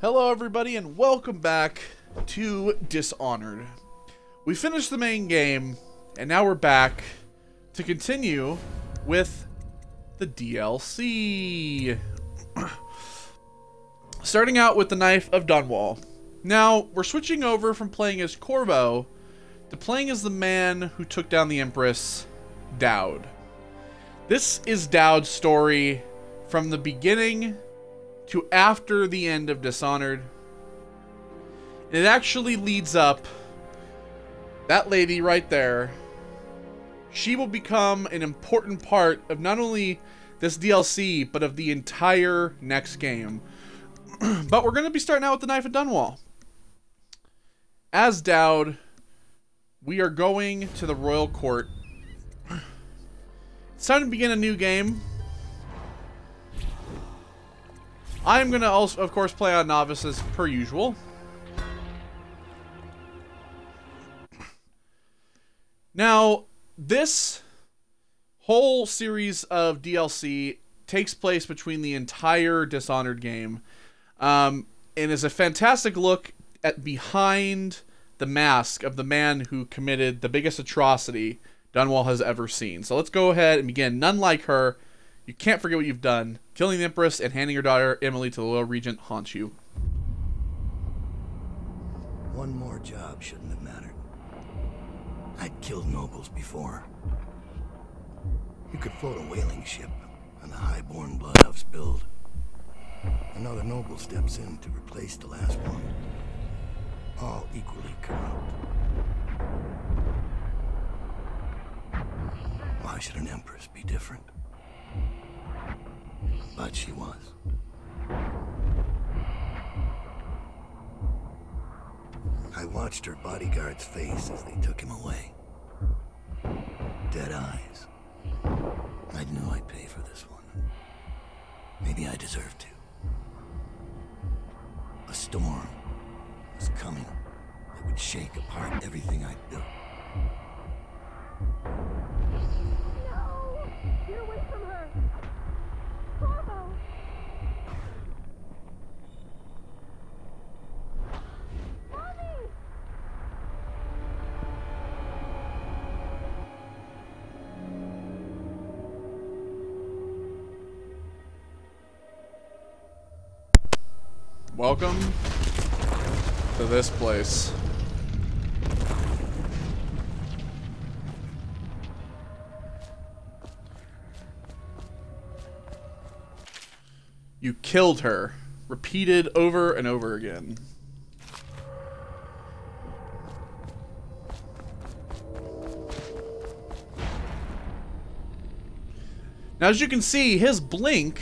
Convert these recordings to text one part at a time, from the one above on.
Hello everybody and welcome back to Dishonored. We finished the main game and now we're back to continue with the DLC. Starting out with the Knife of Dunwall. Now, we're switching over from playing as Corvo to playing as the man who took down the Empress, Daud. This is Daud's story from the beginning to after the end of Dishonored. It actually leads up, that lady right there, she will become an important part of not only this DLC, but of the entire next game. But we're going to be starting out with the Knife of Dunwall. As Daud, we are going to the royal court. It's time to begin a new game. I'm going to also, of course, play on Novice as per usual. Now, this whole series of DLC takes place between the entire Dishonored game. And is a fantastic look at behind the mask of the man who committed the biggest atrocity Dunwall has ever seen. So let's go ahead and begin. None like her. You can't forget what you've done. Killing the Empress and handing your daughter, Emily, to the Loyal Regent haunts you. One more job shouldn't have mattered. I'd killed nobles before. You could float a whaling ship on the high-born blood I've spilled. Another noble steps in to replace the last one. All equally corrupt. Why should an empress be different? But she was. I watched her bodyguard's face as they took him away. Dead eyes. I knew I'd pay for this one. Maybe I deserved to. A storm was coming that would shake apart everything I'd built. No! Get away from her! Corvo! Mommy! Welcome to this place. You killed her, repeated over and over again. Now, as you can see, his blink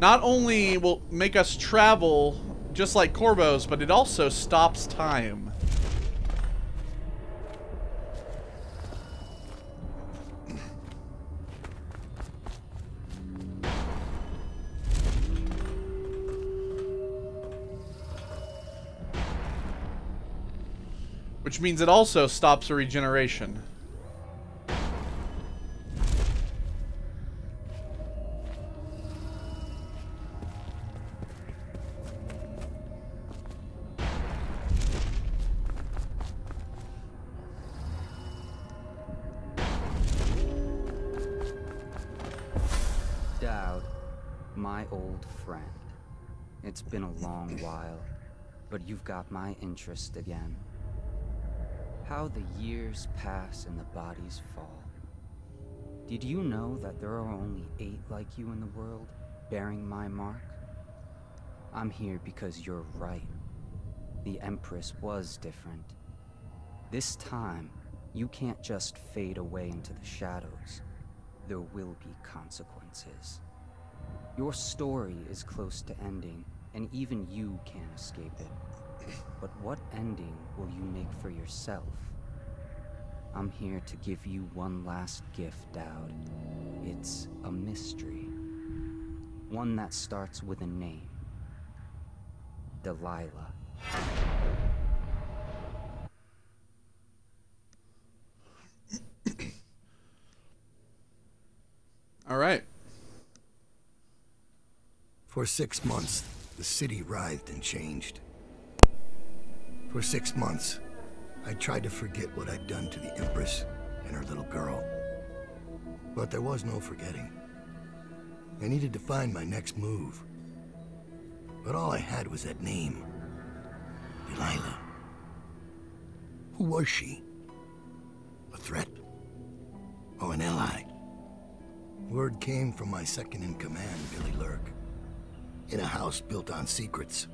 not only will make us travel just like Corvo's, but it also stops time. Which means it also stops a regeneration. Daud, my old friend. It's been a long while, but you've got my interest again. How the years pass and the bodies fall. Did you know that there are only 8 like you in the world, bearing my mark? I'm here because you're right. The Empress was different. This time, you can't just fade away into the shadows. There will be consequences. Your story is close to ending, and even you can't escape it. But what ending will you make for yourself? I'm here to give you one last gift, Daud. It's a mystery. One that starts with a name. Delilah. All right. For 6 months, the city writhed and changed. For 6 months, I tried to forget what I'd done to the Empress and her little girl. But there was no forgetting. I needed to find my next move. But all I had was that name. Delilah. Who was she? A threat? Or an ally? Word came from my second-in-command, Billy Lurk. In a house built on secrets,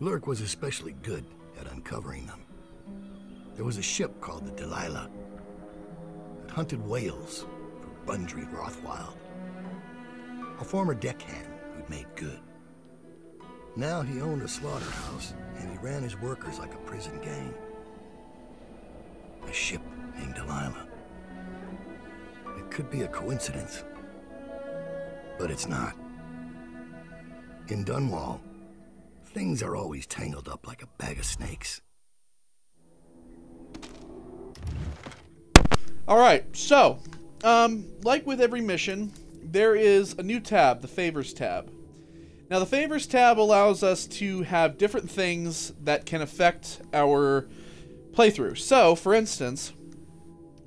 Lurk was especially good at uncovering them. There was a ship called the Delilah that hunted whales for Bundry Rothwild, a former deckhand who'd made good. Now he owned a slaughterhouse, and he ran his workers like a prison gang. A ship named Delilah. It could be a coincidence, but it's not. In Dunwall, things are always tangled up like a bag of snakes. Alright, so, like with every mission, there is a new tab, the Favors tab. Now, the Favors tab allows us to have different things that can affect our playthrough. So, for instance,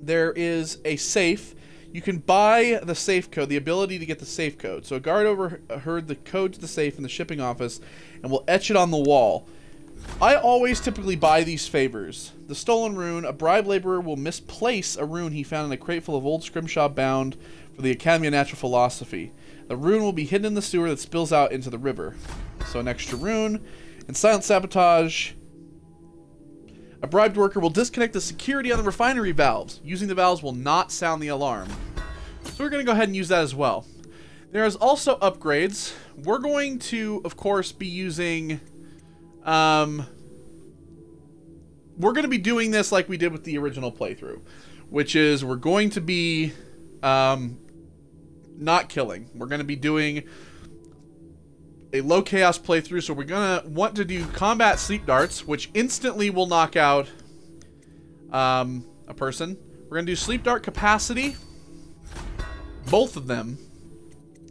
there is a safe. You can buy the safe code, the ability to get the safe code. So a guard overheard the code to the safe in the shipping office and will etch it on the wall. I always typically buy these favors. The stolen rune. A bribe laborer will misplace a rune he found in a crate full of old scrimshaw bound for the Academy of Natural Philosophy. The rune will be hidden in the sewer that spills out into the river. So an extra rune. And silent sabotage. A bribed worker will disconnect the security on the refinery valves. Using the valves will not sound the alarm. So we're going to go ahead and use that as well. There is also upgrades. We're going to, of course, be using... we're going to be doing this like we did with the original playthrough. Which is, we're going to be not killing. We're going to be doing a low chaos playthrough, so we're gonna want to do combat sleep darts, which instantly will knock out a person. We're gonna do sleep dart capacity, both of them,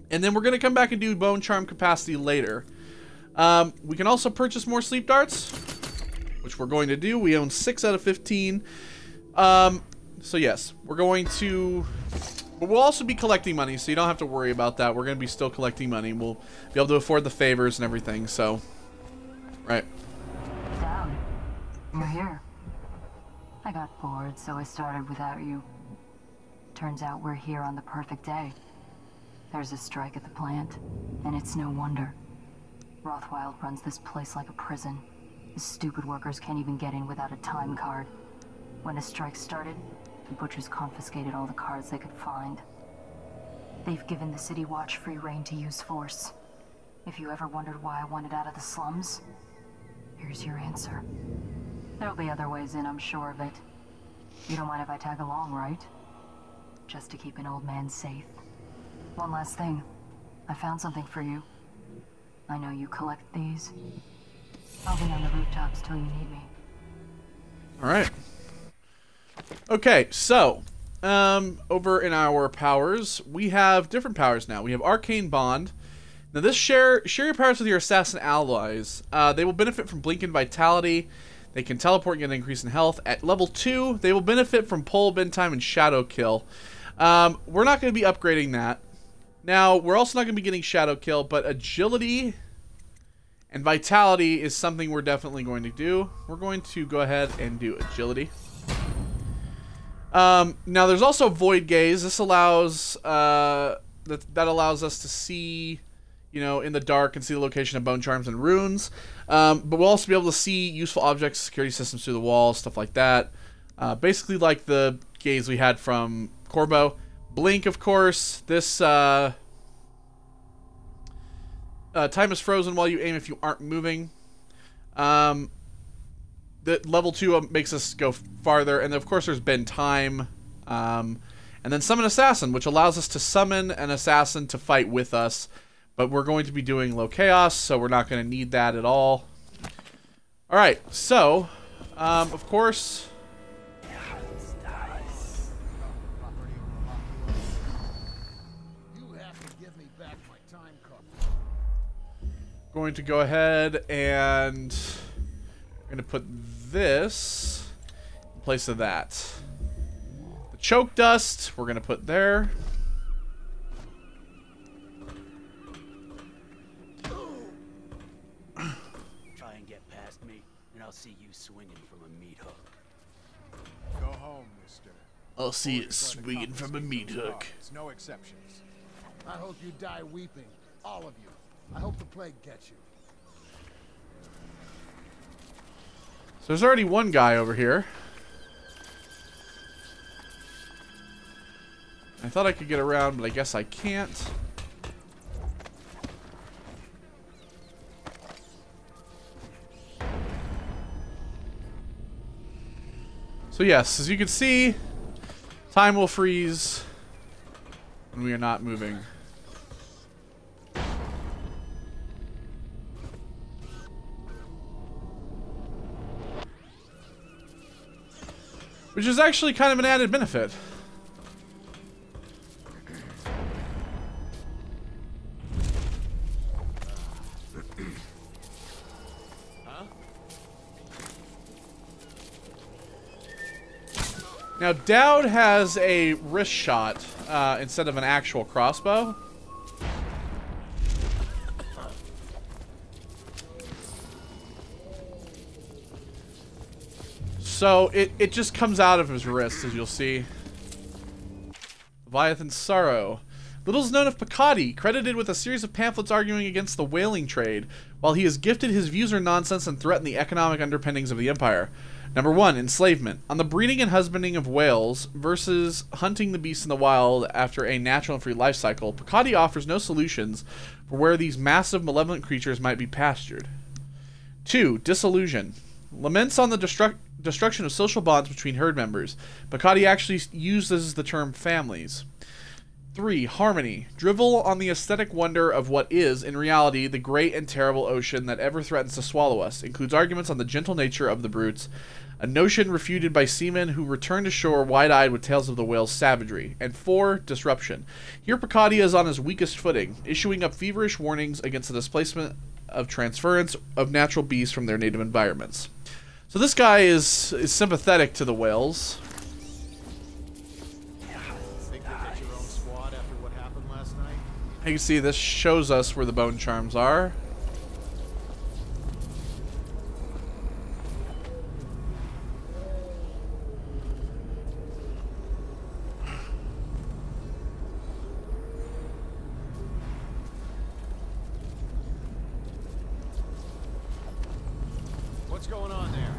and then we're gonna come back and do bone charm capacity later. We can also purchase more sleep darts, which we're going to do. We own 6 out of 15. So yes, we're going to... But we'll also be collecting money, so you don't have to worry about that. We're going to be still collecting money. We'll be able to afford the favors and everything, so... Right. Dad, you're here. I got bored, so I started without you. Turns out we're here on the perfect day. There's a strike at the plant, and it's no wonder. Rothwild runs this place like a prison. The stupid workers can't even get in without a time card. When the strike started, the butchers confiscated all the cards they could find. They've given the City Watch free reign to use force. If you ever wondered why I wanted out of the slums, here's your answer. There'll be other ways in, I'm sure of it. You don't mind if I tag along, right? Just to keep an old man safe. One last thing. I found something for you. I know you collect these. I'll be on the rooftops till you need me. Alright. Okay, so, over in our powers, we have different powers now. We have Arcane Bond. Now this share your powers with your assassin allies. They will benefit from Blink and Vitality. They can teleport and get an increase in health. At level 2, they will benefit from Pull, Bend Time, and Shadow Kill. We're not going to be upgrading that. Now, we're also not going to be getting Shadow Kill, but Agility and Vitality is something we're definitely going to do. We're going to go ahead and do Agility. Now, there's also Void Gaze. This allows that allows us to see, you know, in the dark and see the location of bone charms and runes. But we'll also be able to see useful objects, security systems through the walls, stuff like that. Basically like the gaze we had from Corbo. Blink, of course. This time is frozen while you aim if you aren't moving. The level 2 makes us go farther, and of course there's Bend Time, and then Summon Assassin, which allows us to summon an assassin to fight with us, but we're going to be doing low chaos, so we're not going to need that at all. Alright, so, of course... going to go ahead and we're going to put this in place of that. The choke dust we're going to put there. Try and get past me, and I'll see you swinging from a meat hook. Go home, mister. I'll see it swinging from a meat hook. No exceptions. I hope you die weeping, all of you. I hope the plague gets you. So there's already one guy over here. I thought I could get around, but I guess I can't. So yes, as you can see, time will freeze when we are not moving. Which is actually kind of an added benefit. Now, Dowd has a wrist shot instead of an actual crossbow. So, it just comes out of his wrist, as you'll see. Leviathan's Sorrow. Little is known of Picardi, credited with a series of pamphlets arguing against the whaling trade, while he has gifted his views are nonsense and threatened the economic underpinnings of the empire. Number 1, enslavement. On the breeding and husbanding of whales versus hunting the beasts in the wild after a natural and free life cycle, Picardi offers no solutions for where these massive malevolent creatures might be pastured. 2, disillusion. Laments on the destruction of social bonds between herd members. Picardi actually uses the term families. 3, harmony. Drivel on the aesthetic wonder of what is, in reality, the great and terrible ocean that ever threatens to swallow us. Includes arguments on the gentle nature of the brutes, a notion refuted by seamen who return to shore wide-eyed with tales of the whale's savagery. And 4, disruption. Here Picardi is on his weakest footing, issuing up feverish warnings against the displacement of transference of natural beasts from their native environments. So this guy is sympathetic to the whales. Think you'll get your own squad after what happened last night? You can see this shows us where the bone charms are. What's going on there?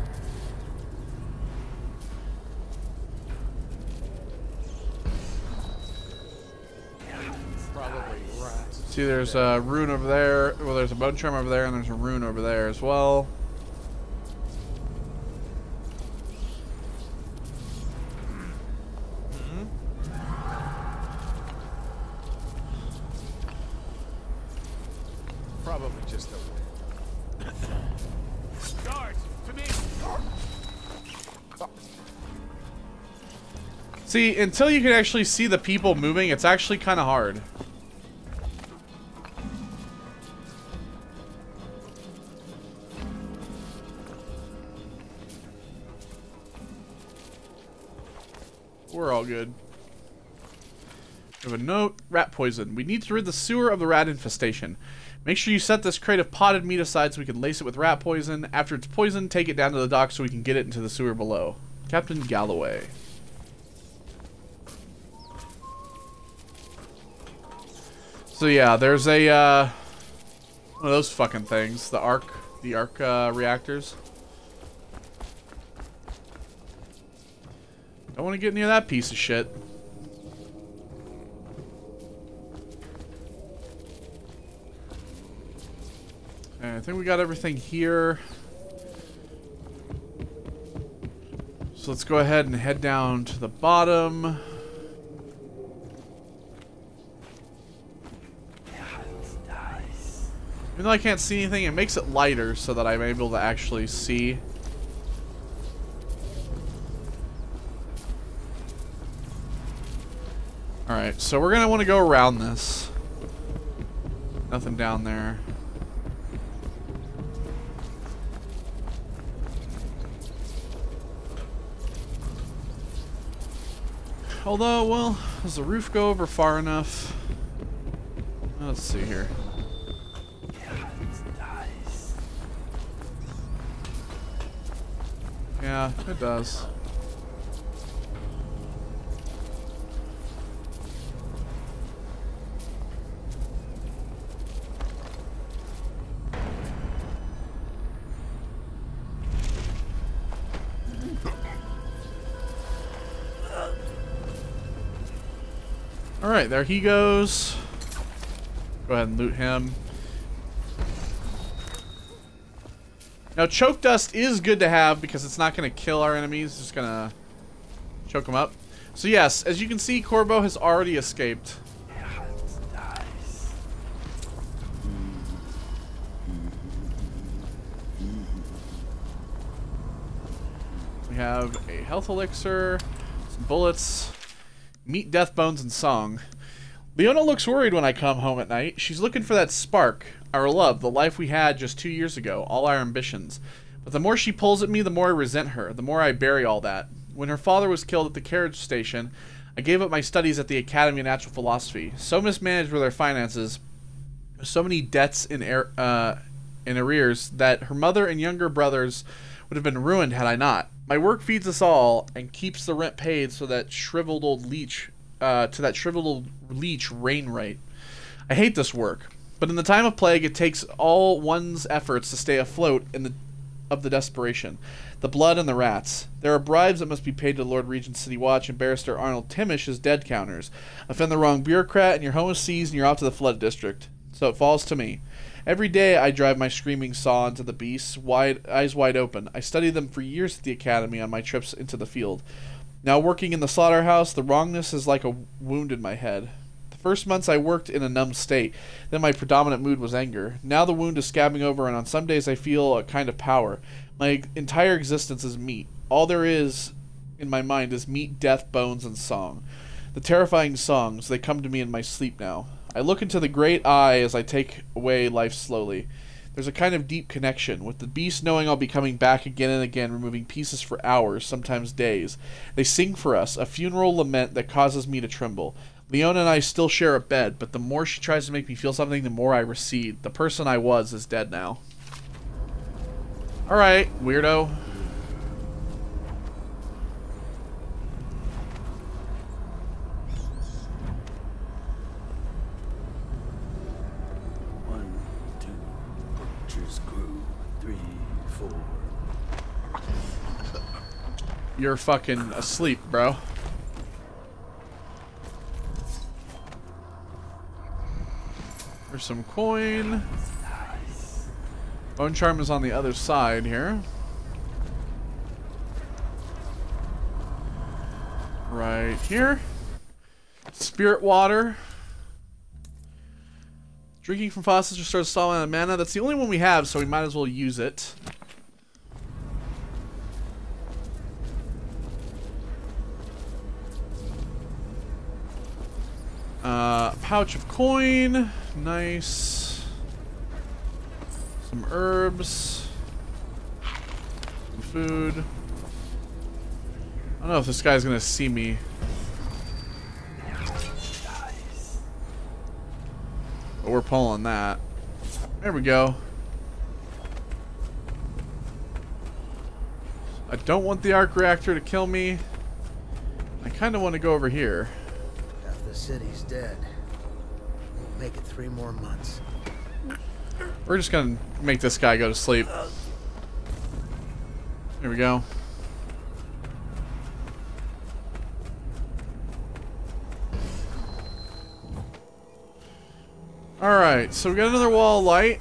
Probably rats. See, there's a rune over there. Well, there's a bone charm over there, and there's a rune over there as well. Probably just a... Guards, to me! See, until you can actually see the people moving, it's actually kind of hard. We're all good. We have a note. Rat poison. We need to rid the sewer of the rat infestation. Make sure you set this crate of potted meat aside so we can lace it with rat poison. After it's poisoned, take it down to the dock so we can get it into the sewer below. Captain Galloway. So yeah, there's a one of those fucking things. The arc reactors. Don't want to get near that piece of shit. And I think we got everything here. So let's go ahead and head down to the bottom. Even though I can't see anything, it makes it lighter so that I'm able to actually see. Alright, so we're going to want to go around this. Nothing down there. Although, well, does the roof go over far enough? Let's see here. Yeah, it does. Alright, there he goes. Go ahead and loot him. Now, choke dust is good to have because it's not going to kill our enemies. It's just going to choke them up. So yes, as you can see, Corvo has already escaped. We have a health elixir, some bullets, meat, death, bones, and song. Leona looks worried when I come home at night. She's looking for that spark, our love, the life we had just 2 years ago, all our ambitions. But the more she pulls at me, the more I resent her, the more I bury all that. When her father was killed at the carriage station, I gave up my studies at the Academy of Natural Philosophy. So mismanaged were their finances, so many debts in arrears, that her mother and younger brothers would have been ruined had I not. My work feeds us all and keeps the rent paid so that shriveled old leech reign right. I hate this work, but in the time of plague it takes all one's efforts to stay afloat of the desperation, the blood and the rats. There are bribes that must be paid to Lord Regent City Watch and Barrister Arnold Timish as dead counters. Offend the wrong bureaucrat and your home is seized and you're out to the flood district. So it falls to me. Every day I drive my screaming saw into the beasts, eyes wide open. I study them for years at the academy on my trips into the field. Now working in the slaughterhouse, the wrongness is like a wound in my head. The first months I worked in a numb state. Then my predominant mood was anger. Now the wound is scabbing over, and on some days I feel a kind of power. My entire existence is meat. All there is in my mind is meat, death, bones, and song. The terrifying songs, they come to me in my sleep now. I look into the great eye as I take away life slowly. There's a kind of deep connection, with the beast knowing I'll be coming back again and again, removing pieces for hours, sometimes days. They sing for us, a funeral lament that causes me to tremble. Leona and I still share a bed, but the more she tries to make me feel something, the more I recede. The person I was is dead now. Alright, weirdo. You're fucking asleep, bro. There's some coin. Bone charm is on the other side here. Right here. Spirit water. Drinking from faucets restores stamina and mana. That's the only one we have, so we might as well use it. Pouch of coin. Nice. Some herbs. Some food. I don't know if this guy's gonna see me. But we're pulling that. There we go. I don't want the arc reactor to kill me. I kind of want to go over here. Half the city's dead. Won't make it 3 more months. We're just gonna make this guy go to sleep. Here we go. Alright, so we got another wall of light.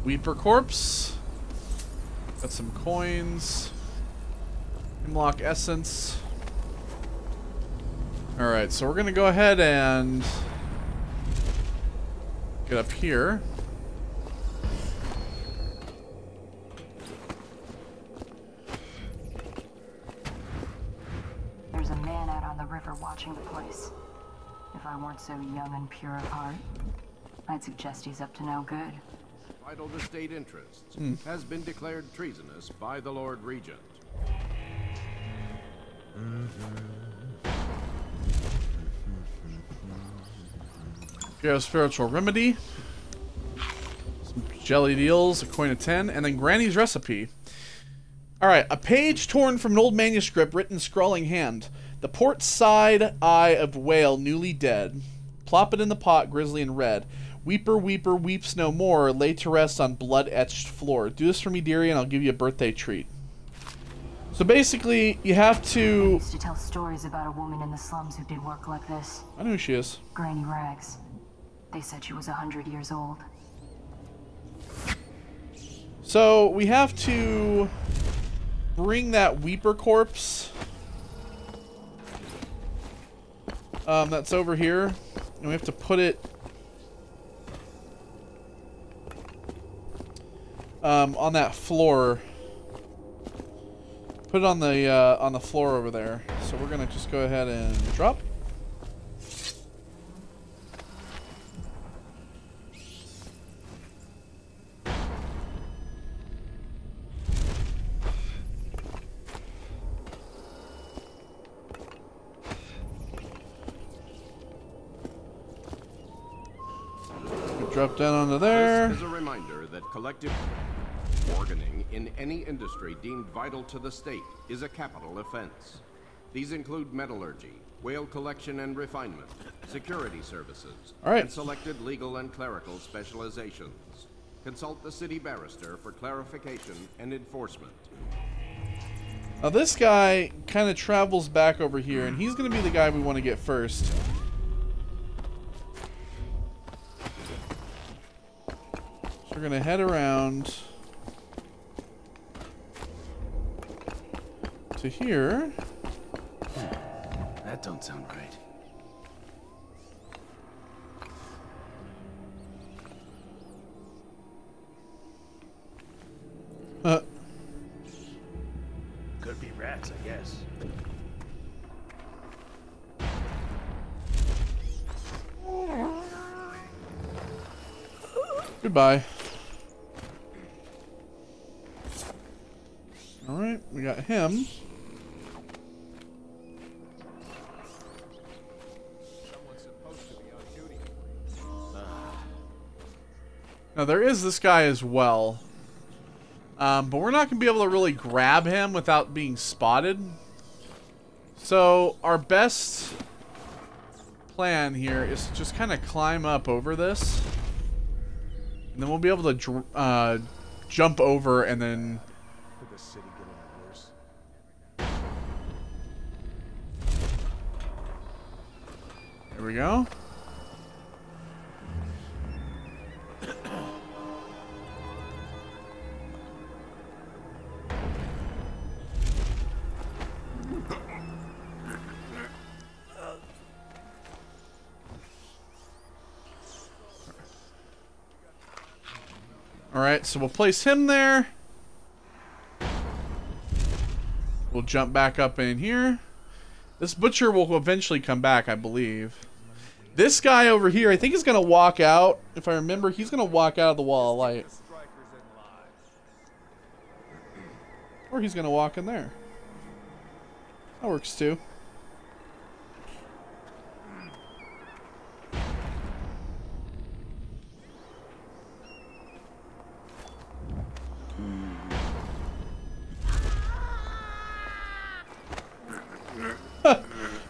Weeper corpse. Got some coins. Hemlock essence. Alright, so we're gonna go ahead and get up here. There's a man out on the river watching the place. If I weren't so young and pure of heart, I'd suggest he's up to no good. Vital to state interests has been declared treasonous by the Lord Regent. Spiritual remedy. Some jelly deals, a coin of 10, and then Granny's recipe. Alright, a page torn from an old manuscript written scrawling hand. The port side eye of whale newly dead. Plop it in the pot, grizzly and red. Weeper, weeper, weeps no more. Lay to rest on blood-etched floor. Do this for me, dearie, and I'll give you a birthday treat. So basically, you have to... Used to tell stories about a woman in the slums who did work like this. I know who she is. Granny Rags. They said she was 100 years old. So we have to bring that Weeper corpse that's over here, and we have to put it on that floor. Put it on the floor over there. So we're gonna just go ahead and drop. Drop down onto there. This is a reminder that collective bargaining in any industry deemed vital to the state is a capital offense. These include metallurgy, whale collection and refinement, security services, and selected legal and clerical specializations. Consult the city barrister for clarification and enforcement. Now this guy kind of travels back over here, and he's going to be the guy we want to get first. We're gonna head around to here. That don't sound right. Could be rats, I guess. Goodbye. Alright, we got him. Now there is this guy as well. But we're not going to be able to really grab him without being spotted. So our best plan here is to just kind of climb up over this. And then we'll be able to jump over and then... Could the city get any worse? There we go. Alright, so we'll place him there. We'll jump back up in here. This butcher will eventually come back, I believe. This guy over here, I think he's going to walk out. If I remember, he's going to walk out of the wall of light. Or he's going to walk in there. That works too.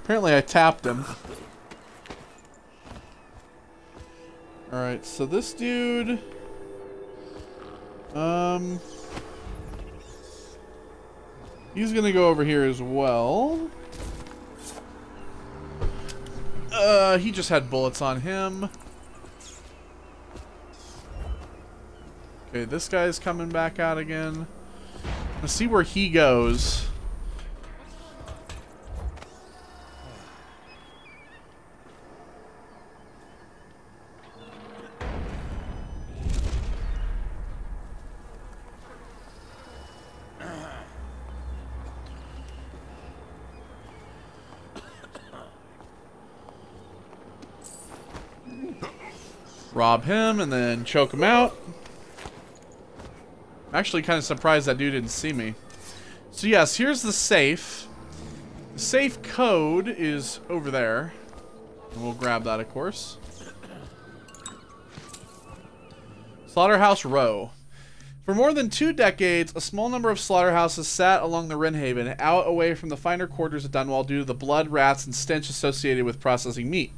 Apparently I tapped him. Alright, so this dude... he's gonna go over here as well. He just had bullets on him. Okay, this guy's coming back out again. Let's see where he goes. Rob him and then choke him out. I'm actually kind of surprised that dude didn't see me. So yes, here's the safe. The safe code is over there. And we'll grab that, of course. Slaughterhouse Row. For more than 2 decades, a small number of slaughterhouses sat along the Rinhaven, out away from the finer quarters of Dunwall due to the blood, rats, and stench associated with processing meat.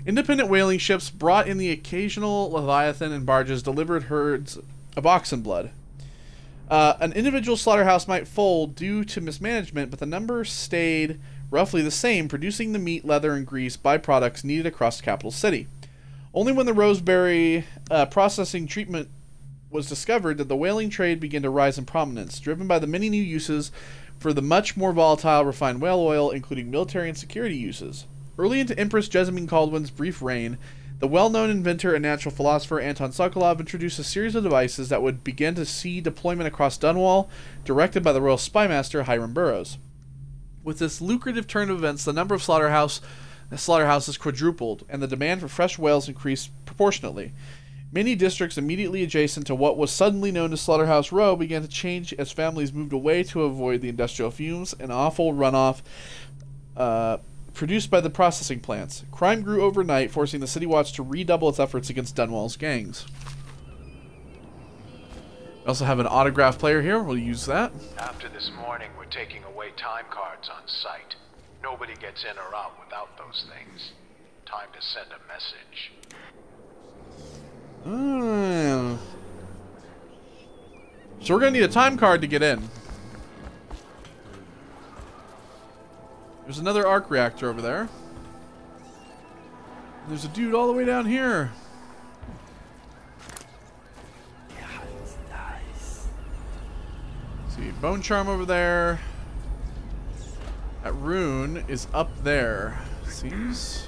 Independent whaling ships brought in the occasional Leviathan and barges delivered herds of oxen blood. An individual slaughterhouse might fold due to mismanagement, but the number stayed roughly the same, producing the meat, leather, and grease byproducts needed across the capital city. Only when the Roseberry processing treatment was discovered did the whaling trade begin to rise in prominence, driven by the many new uses for the much more volatile refined whale oil, including military and security uses. Early into Empress Jessamine Caldwin's brief reign, the well-known inventor and natural philosopher Anton Sokolov introduced a series of devices that would begin to see deployment across Dunwall, directed by the Royal Spymaster Hiram Burroughs. With this lucrative turn of events, the number of slaughterhouses quadrupled, and the demand for fresh whales increased proportionately. Many districts immediately adjacent to what was suddenly known as Slaughterhouse Row began to change as families moved away to avoid the industrial fumes and awful runoff produced by the processing plants. Crime grew overnight, forcing the City Watch to redouble its efforts against Dunwall's gangs. We also have an autograph player here. We'll use that. After this morning, we're taking away time cards on site. Nobody gets in or out without those things. Time to send a message. So we're going to need a time card to get in. There's another arc reactor over there. There's a dude all the way down here. Let's see, bone charm over there. That rune is up there. Seems.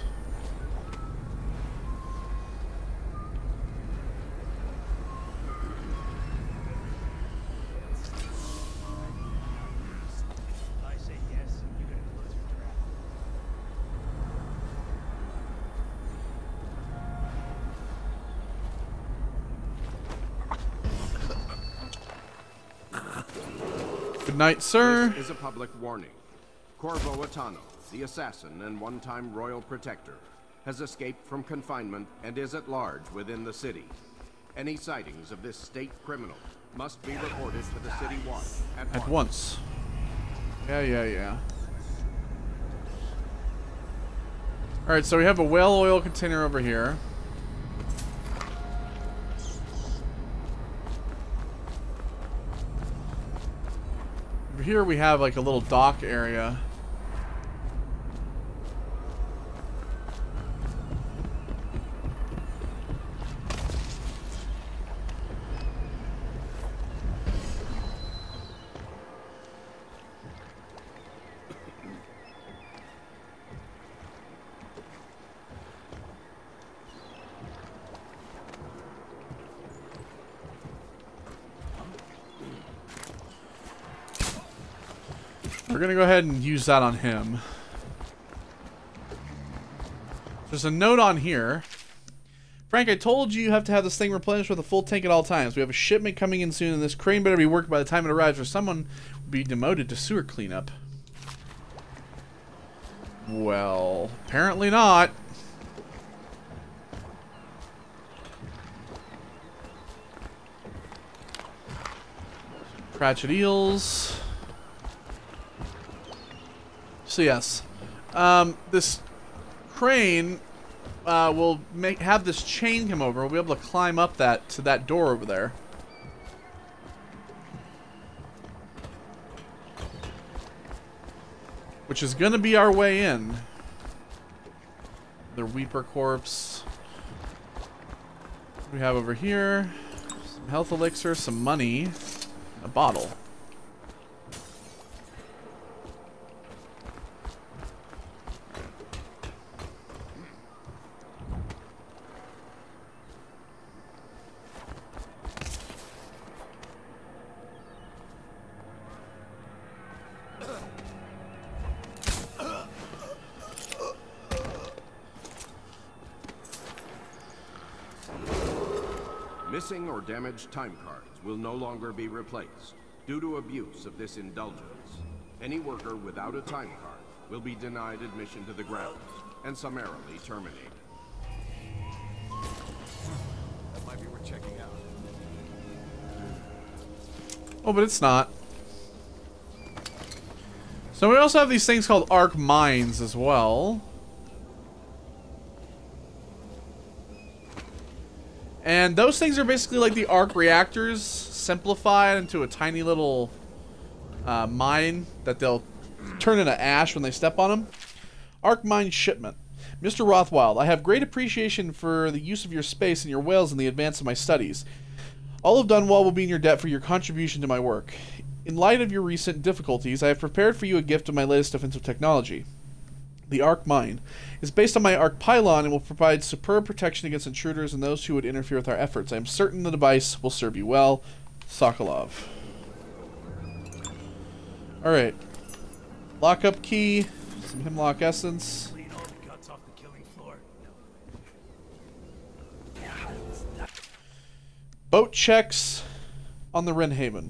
Good night, sir. This is a public warning. Corvo Atano, the assassin and one-time royal protector, has escaped from confinement and is at large within the city. Any sightings of this state criminal must be reported to the City Watch at once. Yeah. Alright, so we have a whale oil container over here. Over here we have like a little dock area. We're gonna go ahead and use that on him. There's a note on here. Frank, I told you have to have this thing replenished with a full tank at all times. We have a shipment coming in soon, and this crane better be worked by the time it arrives, or someone will be demoted to sewer cleanup. Well, apparently not. Pratchett eels. So yes, this crane will have this chain come over. We'll be able to climb up to that door over there. Which is going to be our way in. The Weeper corpse. What do we have over here? Some health elixir, some money, a bottle. Missing or damaged time cards will no longer be replaced due to abuse of this indulgence. Any worker without a time card will be denied admission to the grounds and summarily terminated. That might be worth checking out. Oh, but it's not. So we also have these things called arc mines as well. And those things are basically like the arc reactors simplified into a tiny little mine that they'll turn into ash when they step on them. Arc mine shipment. Mr. Rothwild, I have great appreciation for the use of your space and your whales in the advance of my studies. All of Dunwall will be in your debt for your contribution to my work. In light of your recent difficulties, I have prepared for you a gift of my latest offensive technology. The Arc Mine is based on my Arc Pylon and will provide superb protection against intruders and those who would interfere with our efforts. I am certain the device will serve you well. Sokolov. Alright. Lockup key. Some Hemlock Essence. Clean all the guts off the killing floor. Boat checks on the Wrenhaven.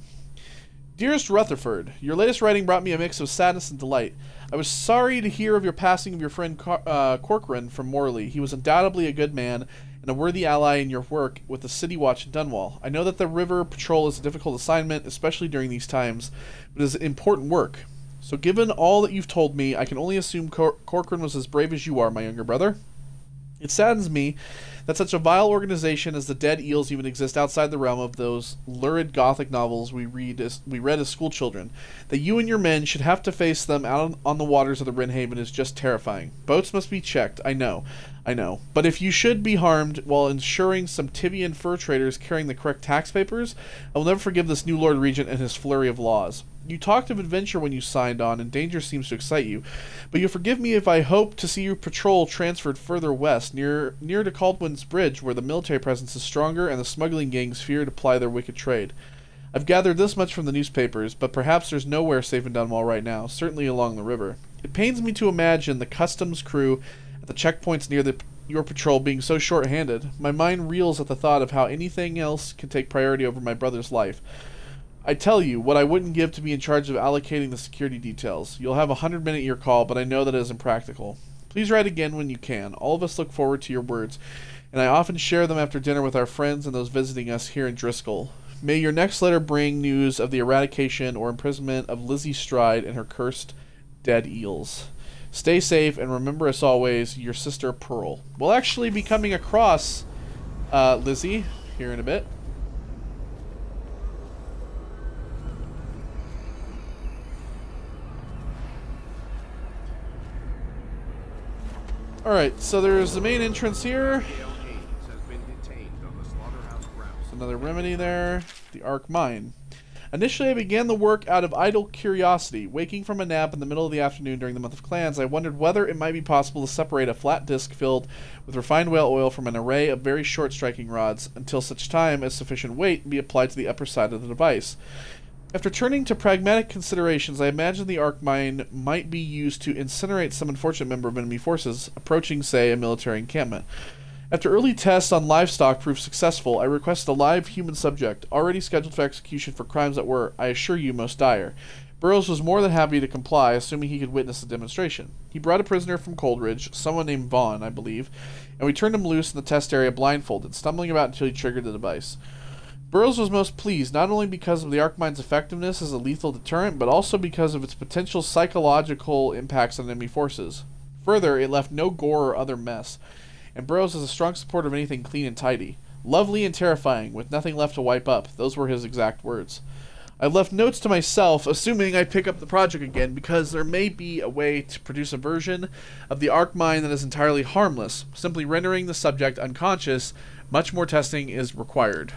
Dearest Rutherford, your latest writing brought me a mix of sadness and delight. I was sorry to hear of your passing of your friend Corcoran from Morley. He was undoubtedly a good man and a worthy ally in your work with the City Watch in Dunwall. I know that the river patrol is a difficult assignment, especially during these times, but it is important work. So given all that you've told me, I can only assume Corcoran was as brave as you are, my younger brother. It saddens me that such a vile organization as the Dead Eels even exist outside the realm of those lurid Gothic novels we read as schoolchildren. That you and your men should have to face them out on the waters of the Wrenhaven is just terrifying. Boats must be checked, I know. But if you should be harmed while ensuring some Tibian fur traders carrying the correct tax papers, I will never forgive this new Lord Regent and his flurry of laws. You talked of adventure when you signed on, and danger seems to excite you. But you'll forgive me if I hope to see your patrol transferred further west, near to Caldwin's Bridge, where the military presence is stronger and the smuggling gangs fear to ply their wicked trade. I've gathered this much from the newspapers, but perhaps there's nowhere safe in Dunwall right now, certainly along the river. It pains me to imagine the customs crew at the checkpoints near your patrol being so short-handed. My mind reels at the thought of how anything else can take priority over my brother's life. I tell you, what I wouldn't give to be in charge of allocating the security details. You'll have a 100-minute year call, but I know that it is impractical. Please write again when you can. All of us look forward to your words, and I often share them after dinner with our friends and those visiting us here in Driscoll. May your next letter bring news of the eradication or imprisonment of Lizzie Stride and her cursed dead eels. Stay safe, and remember as always, your sister Pearl. We'll actually be coming across Lizzie here in a bit. Alright, so there's the main entrance here. There's another remedy there. The Arc Mine. Initially, I began the work out of idle curiosity. Waking from a nap in the middle of the afternoon during the month of Clans, I wondered whether it might be possible to separate a flat disc filled with refined whale oil from an array of very short striking rods, until such time as sufficient weight be applied to the upper side of the device. After turning to pragmatic considerations, I imagined the arc mine might be used to incinerate some unfortunate member of enemy forces, approaching, say, a military encampment. After early tests on livestock proved successful, I requested a live human subject, already scheduled for execution for crimes that were, I assure you, most dire. Burroughs was more than happy to comply, assuming he could witness the demonstration. He brought a prisoner from Coldridge, someone named Vaughn, I believe, and we turned him loose in the test area blindfolded, stumbling about until he triggered the device. Burroughs was most pleased, not only because of the arc mine's effectiveness as a lethal deterrent, but also because of its potential psychological impacts on enemy forces. Further, it left no gore or other mess, and Burroughs is a strong supporter of anything clean and tidy. Lovely and terrifying, with nothing left to wipe up. Those were his exact words. I've left notes to myself, assuming I pick up the project again, because there may be a way to produce a version of the arc mine that is entirely harmless. Simply rendering the subject unconscious, much more testing is required.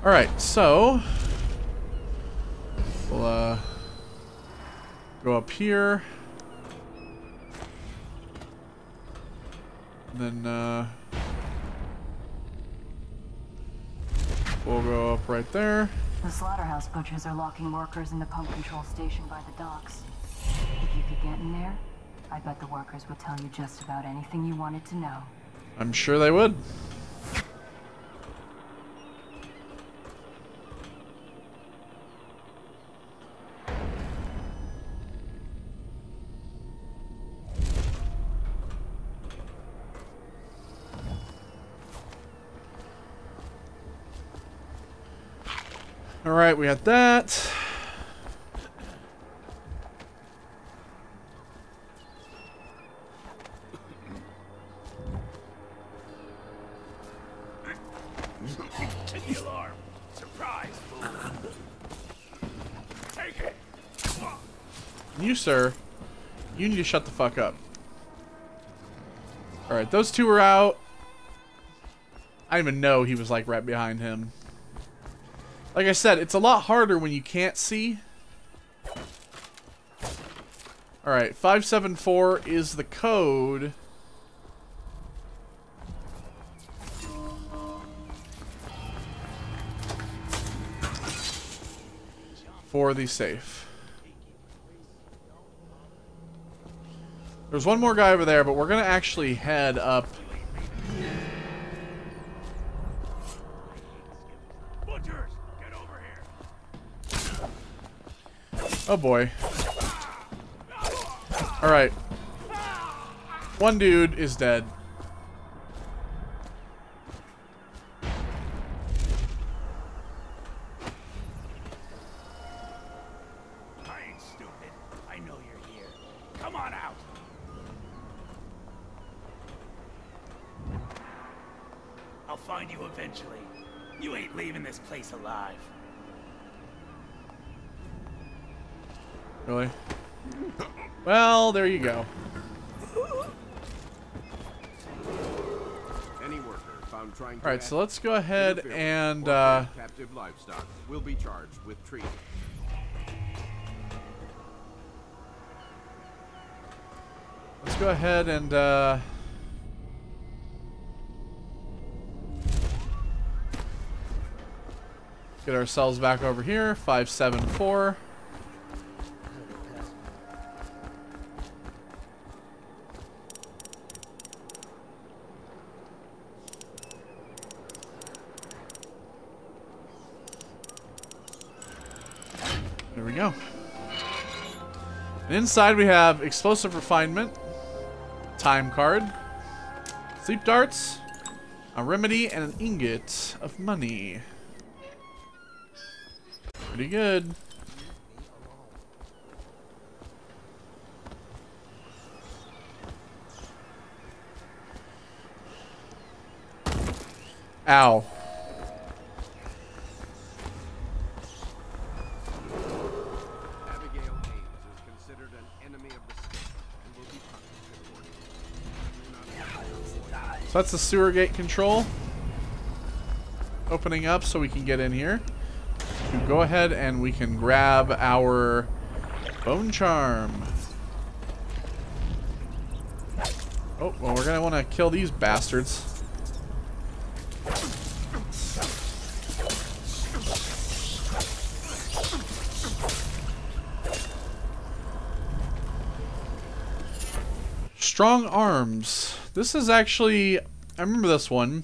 Alright, so we'll go up here, and then we'll go up right there. The Slaughterhouse butchers are locking workers in the pump control station by the docks. If you could get in there, I bet the workers would tell you just about anything you wanted to know. I'm sure they would. All right, we got that. Hit the alarm. Surprise, fool. Take it. You, sir, you need to shut the fuck up. All right, those two are out. I didn't even know he was like right behind him. Like I said, it's a lot harder when you can't see. Alright, 574 is the code. For the safe. There's one more guy over there, but we're going to actually head up. Oh boy. Alright. One dude is dead. I ain't stupid. I know you're here. Come on out. I'll find you eventually. You ain't leaving this place alive. Really? Well, there you go. Any worker found trying to Alright, so let's go ahead and captive livestock will be charged with treason. let's go ahead and get ourselves back over here. 574. There we go. And inside we have explosive refinement, time card, sleep darts, a remedy, and an ingot of money. Pretty good. Ow. So that's the sewer gate control. Opening up so we can get in here. So go ahead and we can grab our bone charm. Oh, well, we're gonna want to kill these bastards. Strong arms. This is actually, I remember this one.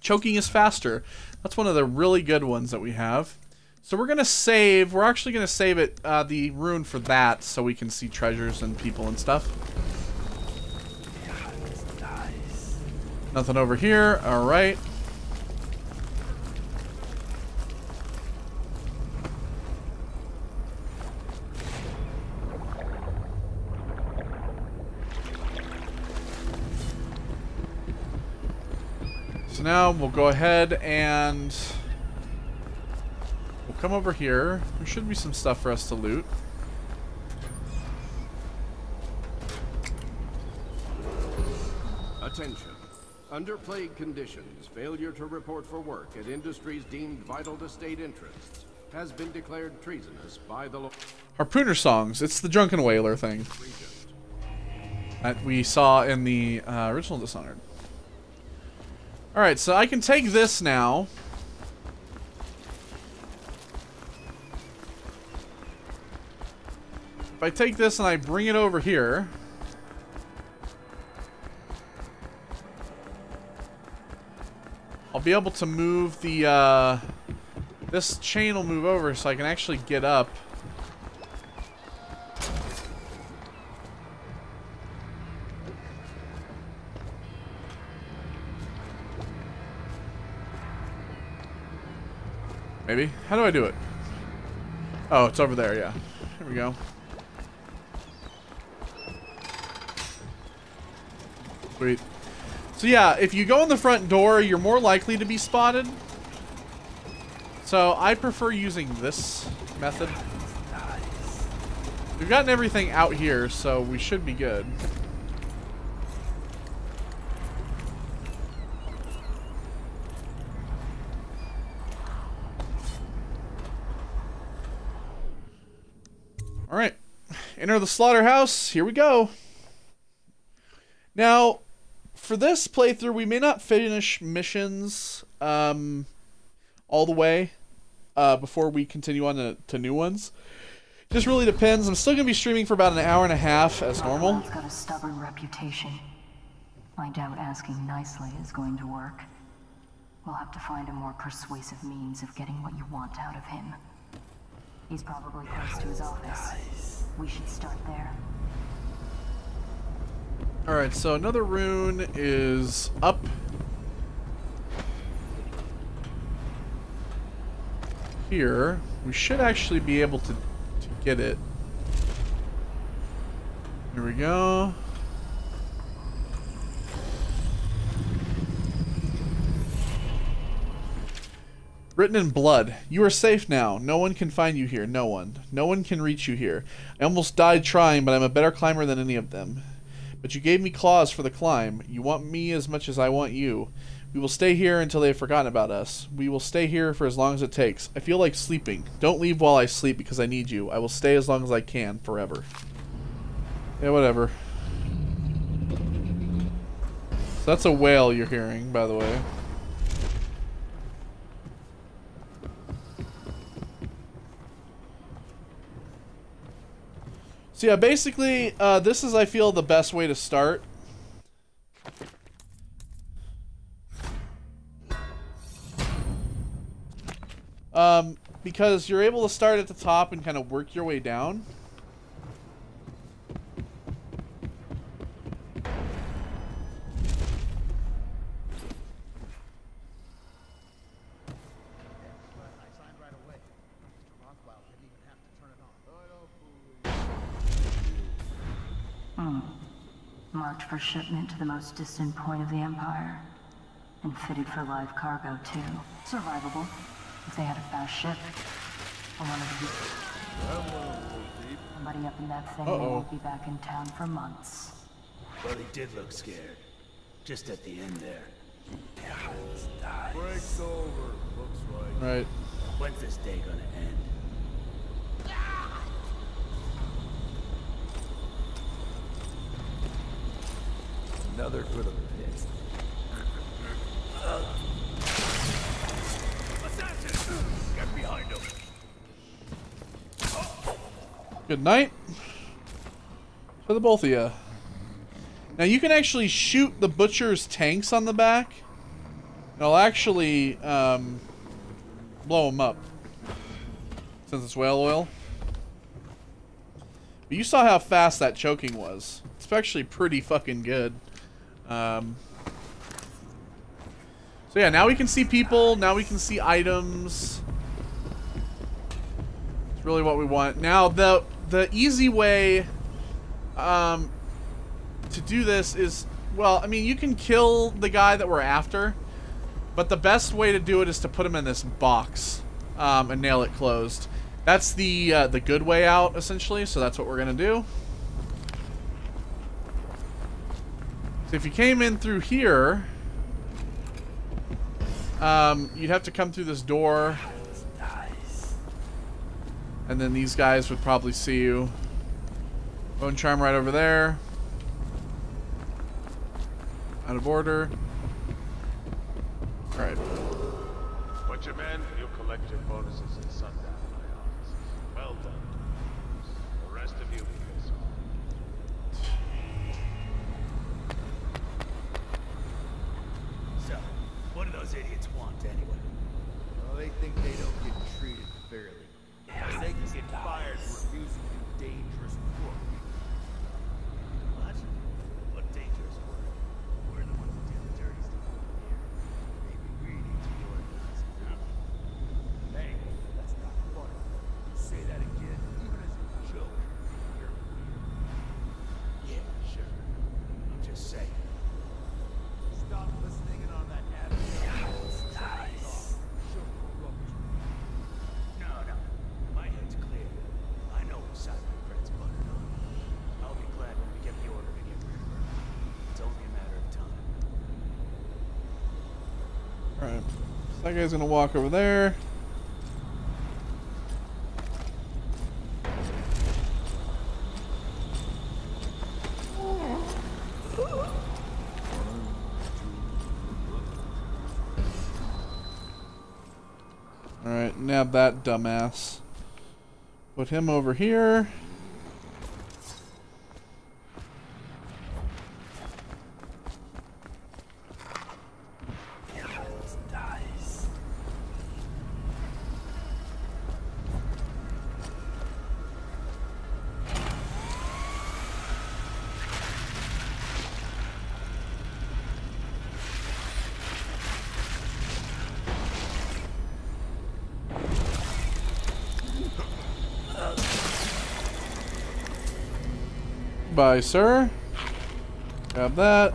Choking is faster. That's one of the really good ones that we have. So we're gonna save. We're actually gonna save it, the rune for that, so we can see treasures and people and stuff. Nothing over here. All right. So now we'll go ahead and we'll come over here. There should be some stuff for us to loot. Attention. Under plague conditions, failure to report for work at industries deemed vital to state interests has been declared treasonous by the law. Harpooner songs. It's the drunken whaler thing that we saw in the original Dishonored. Alright, so I can take this now. If I take this and I bring it over here, I'll be able to move the, this chain will move over so I can actually get up. Maybe? How do I do it? Oh, it's over there, yeah. Here we go. Sweet. So yeah, if you go in the front door, you're more likely to be spotted. So I prefer using this method. We've gotten everything out here, so we should be good. All right, enter the slaughterhouse. Here we go. Now, for this playthrough, we may not finish missions all the way before we continue on to new ones. Just really depends. I'm still going to be streaming for about an hour and a half as normal. He's got a stubborn reputation. I doubt asking nicely is going to work. We'll have to find a more persuasive means of getting what you want out of him. He's probably close to his office. We should start there. Alright, so another rune is up. Here. We should actually be able to get it. Here we go. Written in blood. You are safe now. No one can find you here. No one. No one can reach you here. I almost died trying, but I'm a better climber than any of them. But you gave me claws for the climb. You want me as much as I want you. We will stay here until they have forgotten about us. We will stay here for as long as it takes. I feel like sleeping. Don't leave while I sleep because I need you. I will stay as long as I can, forever. Yeah, whatever. So that's a whale you're hearing, by the way. So yeah, basically, this is, I feel, the best way to start. Because you're able to start at the top and kind of work your way down. Marked for shipment to the most distant point of the Empire. And fitted for live cargo, too. Survivable, if they had a fast ship. Or one of these. Somebody up in that thing won't be back in town for months. Well, he did look scared. Just at the end there. Break's over, looks like. Right. When's this day gonna end? Another for the pit. Get behind him. Good night. For the both of you. Now you can actually shoot the butcher's tanks on the back. It'll actually blow them up. Since it's whale oil. But you saw how fast that choking was. It's actually pretty fucking good. So yeah, now we can see people. Now we can see items. It's really what we want. Now the easy way to do this is, well, I mean, you can kill the guy that we're after, but the best way to do it is to put him in this box and nail it closed. That's the good way out, essentially. So that's what we're gonna do. So if you came in through here, you'd have to come through this door. And then these guys would probably see you. Bone charm right over there. Out of order. Alright. Butcher man, you'll collect your bonuses at sundown in my office. Well done. The rest of you piss off. So, what do those idiots want? That guy's gonna walk over there. Alright, nab that dumbass. Put him over here. Bye, sir. Grab that.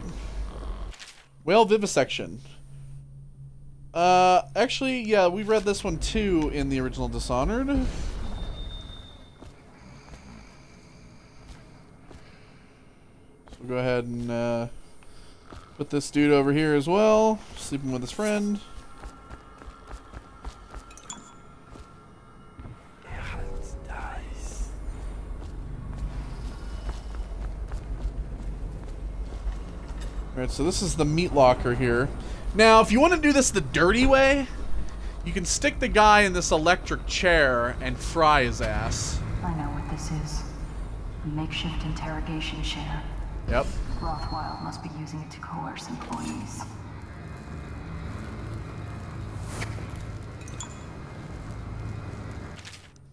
Whale vivisection. Actually, yeah, we read this one too in the original Dishonored. So we'll go ahead and put this dude over here as well, sleeping with his friend. Alright, so this is the meat locker here. Now, if you want to do this the dirty way, you can stick the guy in this electric chair and fry his ass. I know what this is. A makeshift interrogation chair. Yep. Rothwild must be using it to coerce employees.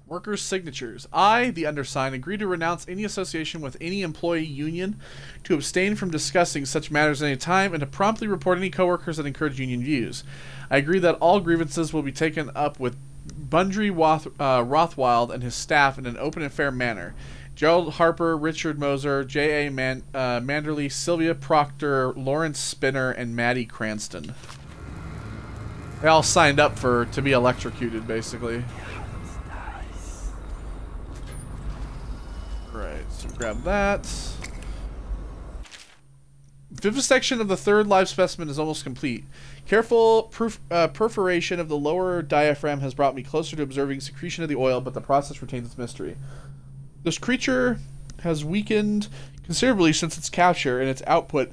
Workers' signatures. I, the undersigned, agree to renounce any association with any employee union, to abstain from discussing such matters at any time, and to promptly report any coworkers that encourage union views. I agree that all grievances will be taken up with Bundry Rothwild and his staff in an open and fair manner. Gerald Harper, Richard Moser, J.A. Manderley, Sylvia Proctor, Lawrence Spinner, and Maddie Cranston. They all signed up to be electrocuted, basically. Right, so grab that. Vivisection of the third live specimen is almost complete. Careful perforation of the lower diaphragm has brought me closer to observing secretion of the oil, but the process retains its mystery. This creature has weakened considerably since its capture, and its output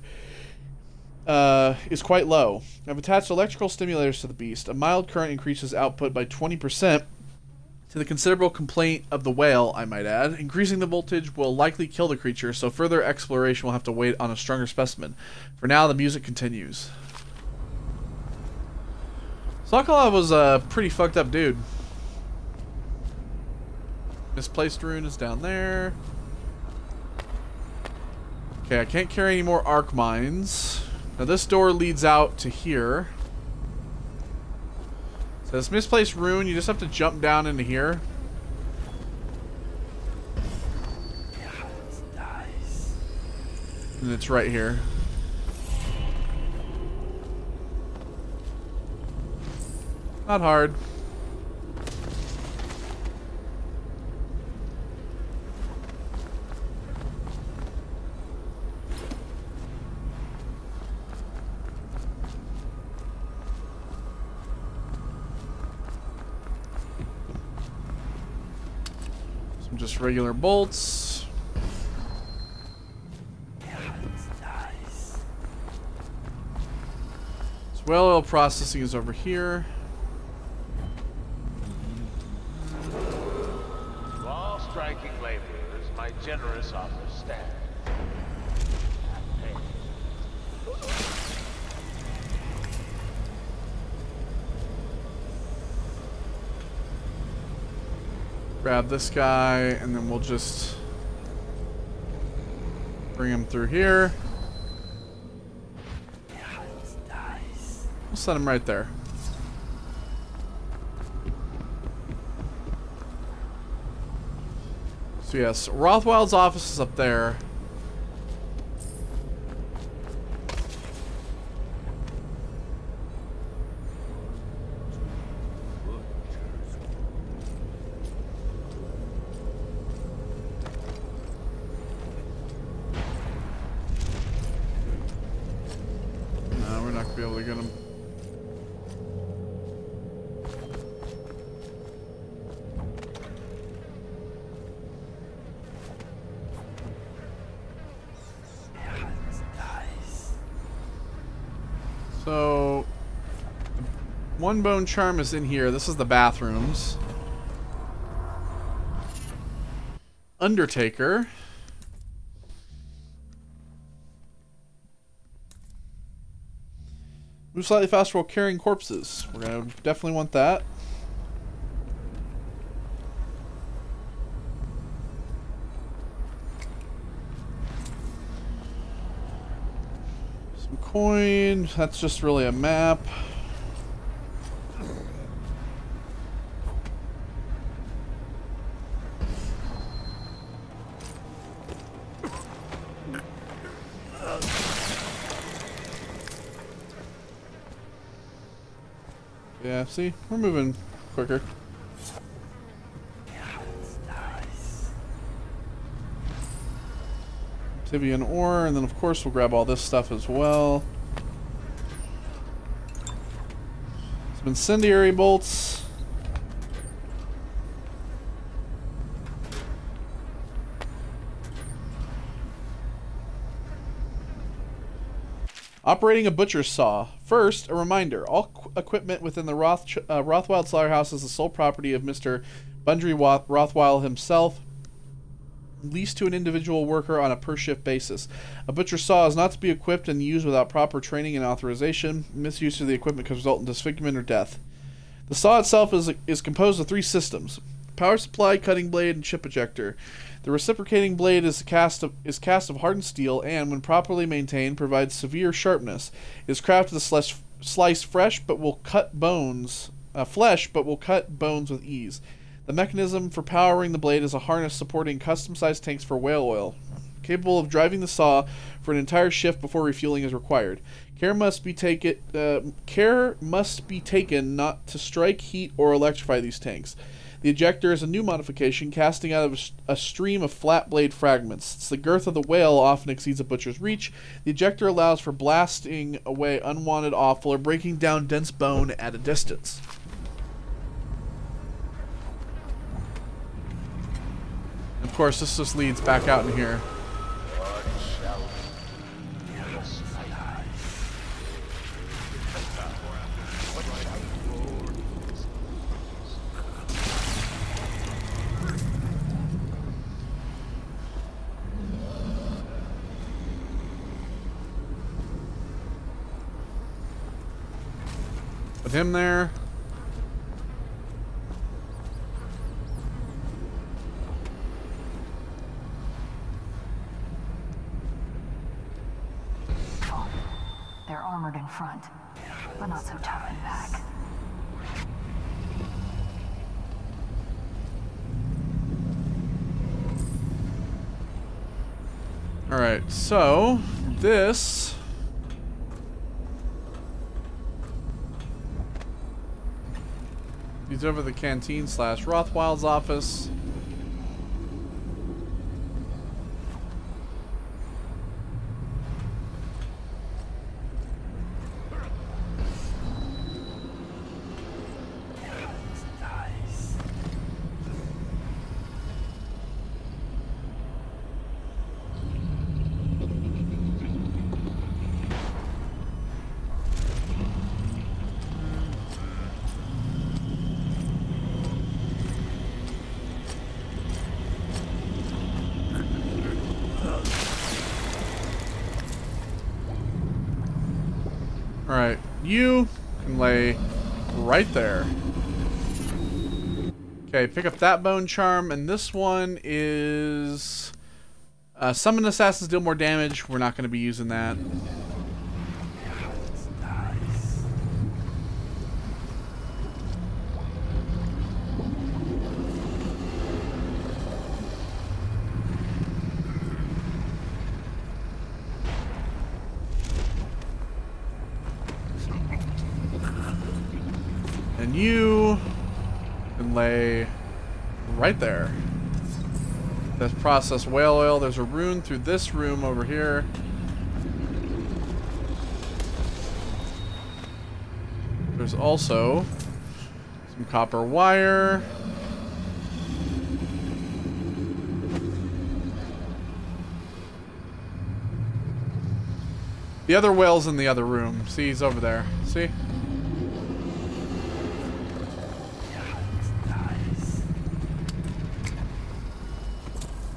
is quite low. I've attached electrical stimulators to the beast. A mild current increases output by 20%. To the considerable complaint of the whale, I might add. Increasing the voltage will likely kill the creature, so further exploration will have to wait on a stronger specimen. For now, the music continues. Sokolov was a pretty fucked up dude. Misplaced rune is down there. Okay, I can't carry any more arc mines. Now this door leads out to here. So this misplaced rune, you just have to jump down into here. And it's right here. Not hard. Just regular bolts. So well oil processing is over here. To all striking laborers, my generous offer stands. Grab this guy, and then we'll just bring him through here. We'll set him right there. So yes, Rothwild's office is up there. No, we're not gonna be able to get him. One bone charm is in here. This is the bathrooms. Undertaker. Move slightly faster while carrying corpses. We're gonna definitely want that. Some coin. That's just really a map. Yeah, see? We're moving quicker. Tibian ore, and then of course we'll grab all this stuff as well. Some incendiary bolts. Operating a butcher's saw. First, a reminder. All equipment within the Rothwild Slaughterhouse is the sole property of Mr. Bundry Rothwild himself, leased to an individual worker on a per-shift basis. A butcher's saw is not to be equipped and used without proper training and authorization. Misuse of the equipment could result in disfigurement or death. The saw itself is composed of 3 systems: power supply, cutting blade, and chip ejector. The reciprocating blade is cast of hardened steel and, when properly maintained, provides severe sharpness. It is crafted to slice flesh, but will cut bones with ease. The mechanism for powering the blade is a harness supporting custom-sized tanks for whale oil, capable of driving the saw for an entire shift before refueling is required. Care must be taken not to strike, heat, or electrify these tanks. The ejector is a new modification, casting out of a stream of flat blade fragments. Since the girth of the whale often exceeds a butcher's reach, the ejector allows for blasting away unwanted offal or breaking down dense bone at a distance. And of course, this just leads back out in here. With him there. Oh, they're armored in front, but not so tough in back. Alright, so this leads over the canteen / Rothwild's office. Alright, you can lay right there. Okay, pick up that bone charm, and this one is... summon assassins deal more damage. We're not going to be using that. And you can lay right there. Let's process whale oil. There's a rune through this room over here. There's also some copper wire. The other whale's in the other room. See, he's over there. See?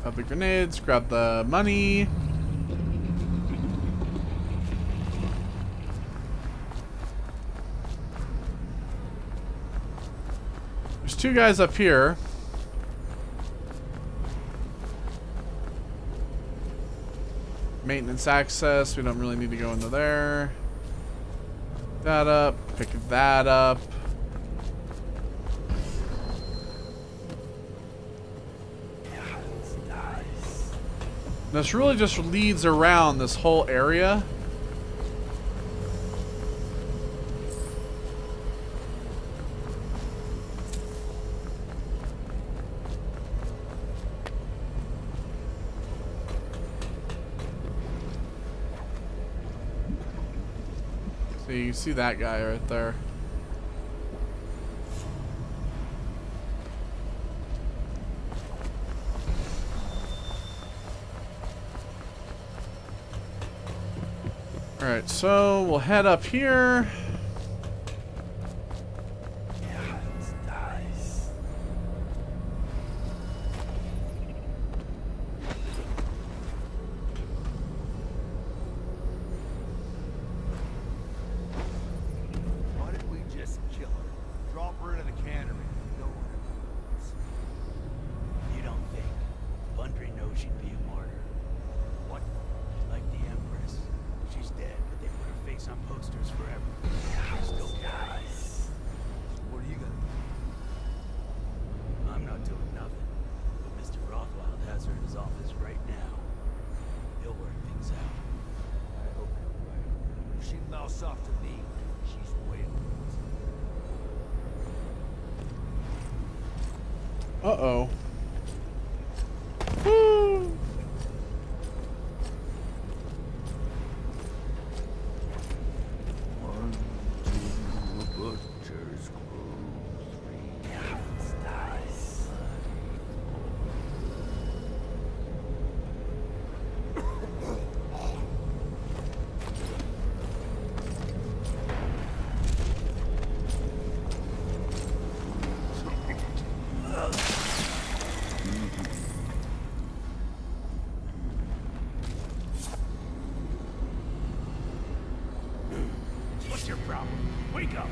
Grab the grenades, grab the money. There's two guys up here. Maintenance access, we don't really need to go into there. That up, pick that up. This really just leads around this whole area. So you can see that guy right there. Alright, so we'll head up here. Why didn't we just kill her? Drop her into the cannery. No one knows. You don't think Bundry knows she'd be a martyr? What? Like the Empress. She's dead, but they put her face on posters forever. She still dies. What are you gonna do? I'm not doing nothing. But Mr. Rothwild has her in his office right now. He'll work things out. I hope you're right. If she mouths off to me, she's wailing. Uh-oh. Woo! What's your problem? Wake up!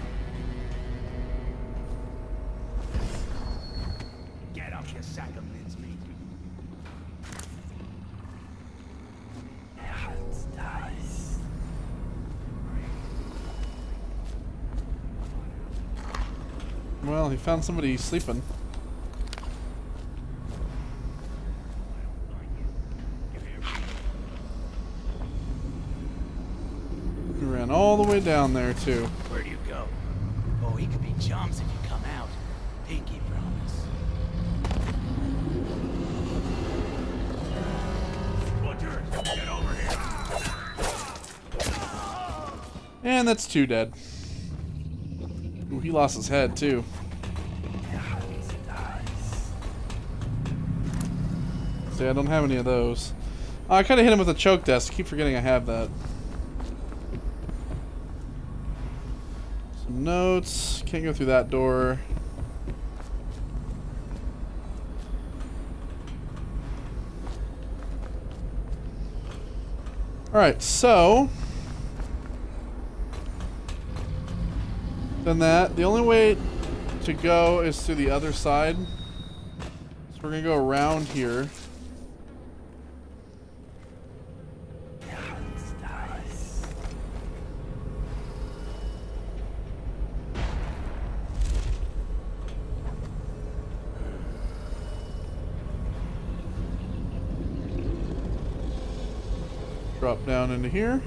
Get up, you sack of mincemeat. Well, he found somebody sleeping. He ran all the way down there, too. Where do you go? Oh, he could be chums if you come out. Pinky promise. Butcher, get over here. And that's two dead. Ooh, he lost his head, too. See, I don't have any of those. Oh, I could have hit him with a choke desk. I keep forgetting I have that. Some notes. Can't go through that door. Alright, so... done that. The only way to go is through the other side. So we're going to go around here. Drop down into here.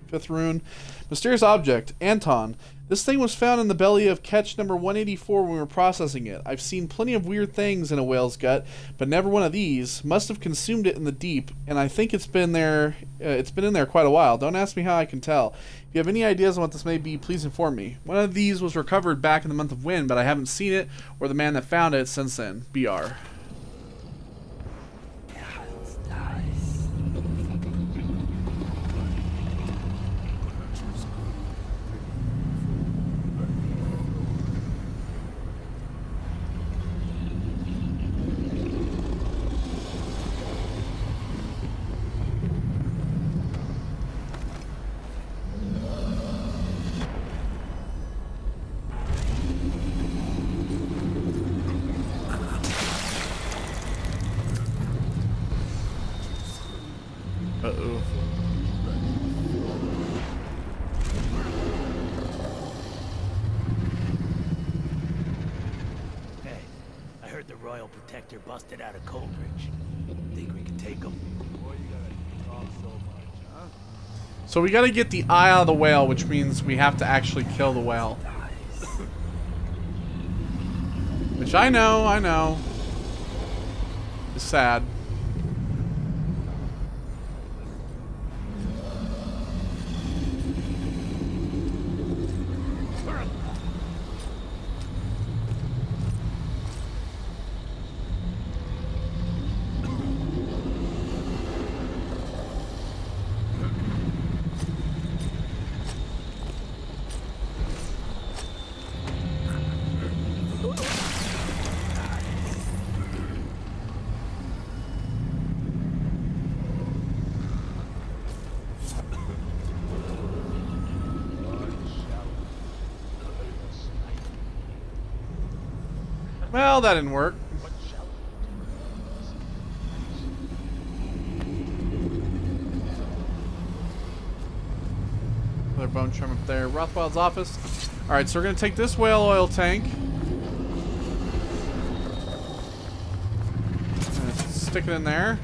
Fifth rune. Mysterious object. Anton. This thing was found in the belly of catch number 184 when we were processing it. I've seen plenty of weird things in a whale's gut, but never one of these. Must have consumed it in the deep, and I think it's been there. It's been in there quite a while. Don't ask me how I can tell. If you have any ideas on what this may be, please inform me. One of these was recovered back in the month of Wind, but I haven't seen it or the man that found it since then. BR. Uh-oh. Hey, I heard the Royal Protector busted out of Coldridge. Think we can take him? Boy, you gotta talk so much, huh? So we gotta get the eye out of the whale, which means we have to actually kill the whale. Which I know. It's sad. Well, that didn't work. Another bone trim up there. Rothwild's office. Alright, so we're going to take this whale oil tank. Stick it in there.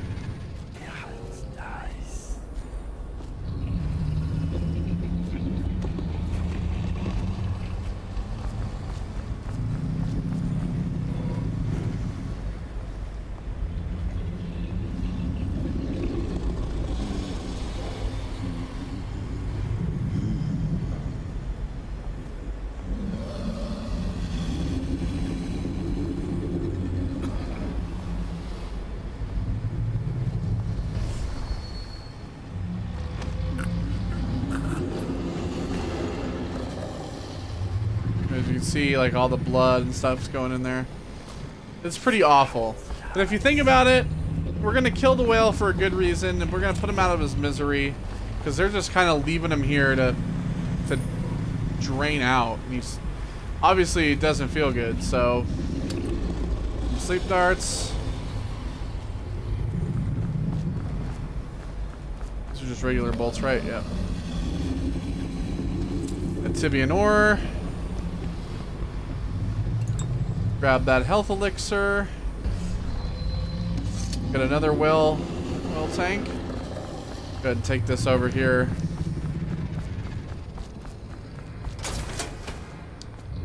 As you can see, like, all the blood and stuff's going in there. It's pretty awful. But if you think about it, we're going to kill the whale for a good reason, and we're going to put him out of his misery, because they're just kind of leaving him here to drain out. And he's obviously, it doesn't feel good, so some sleep darts. These are just regular bolts, right? Yeah. Tibian ore. Grab that health elixir. Got another oil tank. Go ahead and take this over here.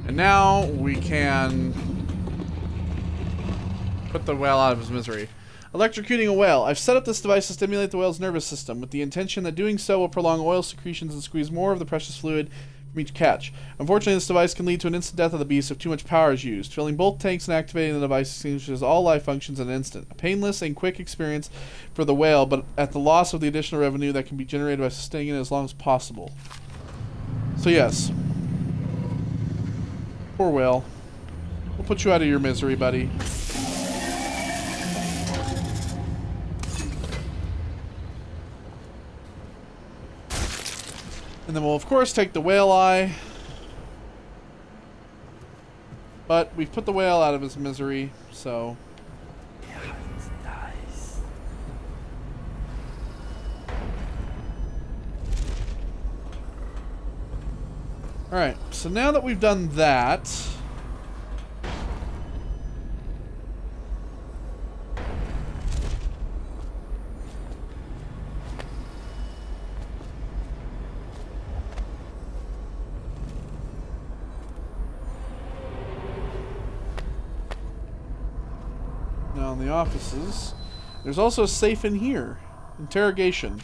And now we can put the whale out of his misery. Electrocuting a whale. I've set up this device to stimulate the whale's nervous system with the intention that doing so will prolong oil secretions and squeeze more of the precious fluid from each catch. Unfortunately, this device can lead to an instant death of the beast if too much power is used. Filling both tanks and activating the device extinguishes all life functions in an instant. A painless and quick experience for the whale, but at the loss of the additional revenue that can be generated by sustaining it as long as possible. So yes. Poor whale. We'll put you out of your misery, buddy. And then we'll, of course, take the whale eye. But we've put the whale out of his misery, so... Alright, so now that we've done that... Now in the offices. There's also a safe in here. Interrogation.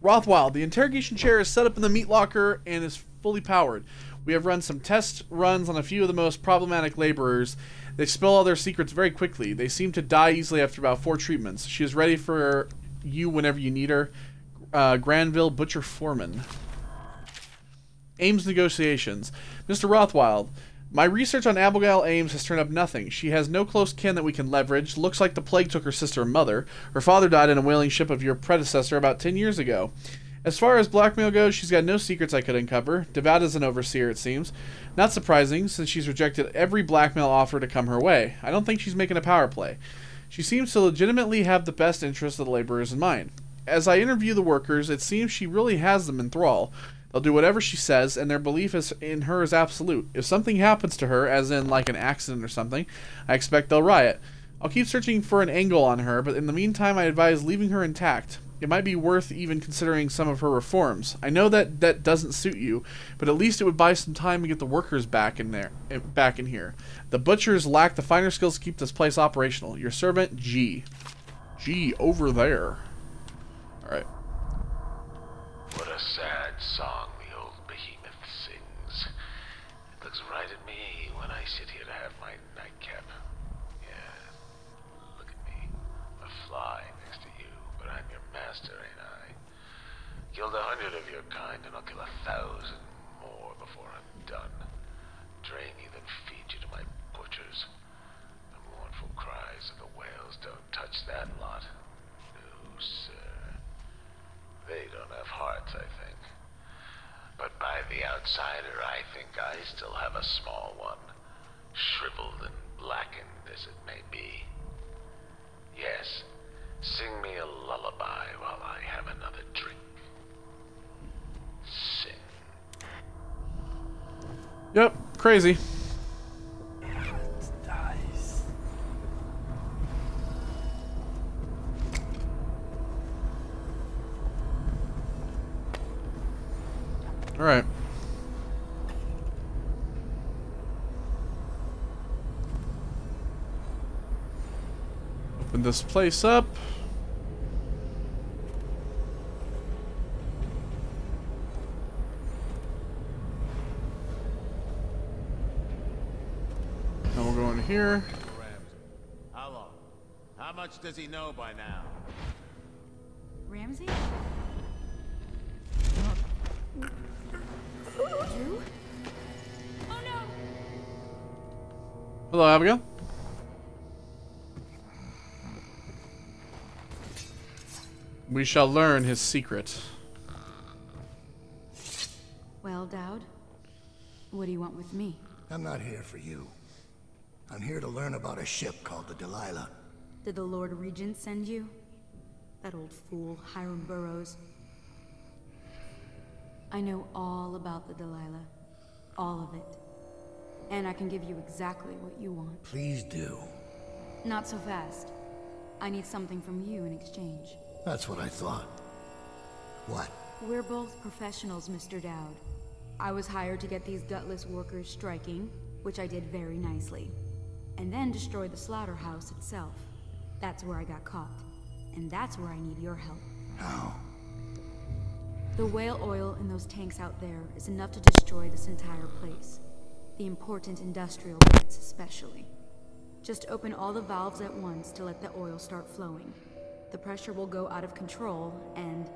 Rothwild. The interrogation chair is set up in the meat locker and is fully powered. We have run some test runs on a few of the most problematic laborers. They spill all their secrets very quickly. They seem to die easily after about 4 treatments. She is ready for you whenever you need her. Granville Butcher Foreman. Ames negotiations. Mr. Rothwild. My research on Abigail Ames has turned up nothing. She has no close kin that we can leverage. Looks like the plague took her sister and mother. Her father died in a whaling ship of your predecessor about 10 years ago. As far as blackmail goes, she's got no secrets I could uncover. Devout is an overseer, it seems. Not surprising, since she's rejected every blackmail offer to come her way. I don't think she's making a power play. She seems to legitimately have the best interests of the laborers in mind. As I interview the workers, it seems she really has them in thrall. They'll do whatever she says, and their belief in her is absolute. If something happens to her, as in like an accident or something, I expect they'll riot. I'll keep searching for an angle on her, but in the meantime I advise leaving her intact. It might be worth even considering some of her reforms. I know that doesn't suit you, but at least it would buy some time to get the workers back in here. The butchers lack the finer skills to keep this place operational. Your servant, G. G, over there. Alright. What a sad song the old behemoth sings. It looks right at me when I sit here to have my nightcap. Yeah, look at me. A fly next to you, but I'm your master, ain't I? Killed 100 of your kind, and I'll kill 1,000 more before I'm done. Drain you, then feed you to my butchers. The mournful cries of the whales don't touch that lot. No, sir. They don't have hearts, I think. But by the outsider, I think I still have a small one. Shriveled and blackened as it may be. Yes, sing me a lullaby while I have another drink. Sing. Yep, crazy. Alright. Open this place up. Now we'll go in here. How long? How much does he know by now? Ramsey? You? Oh no! Hello, Abigail. We shall learn his secret. Well, Dowd, what do you want with me? I'm not here for you. I'm here to learn about a ship called the Delilah. Did the Lord Regent send you? That old fool, Hiram Burrows. I know all about the Delilah. All of it. And I can give you exactly what you want. Please do. Not so fast. I need something from you in exchange. That's what I thought. What? We're both professionals, Mr. Dowd. I was hired to get these gutless workers striking, which I did very nicely. And then destroy the slaughterhouse itself. That's where I got caught. And that's where I need your help. How? The whale oil in those tanks out there is enough to destroy this entire place. The important industrial bits especially. Just open all the valves at once to let the oil start flowing. The pressure will go out of control and...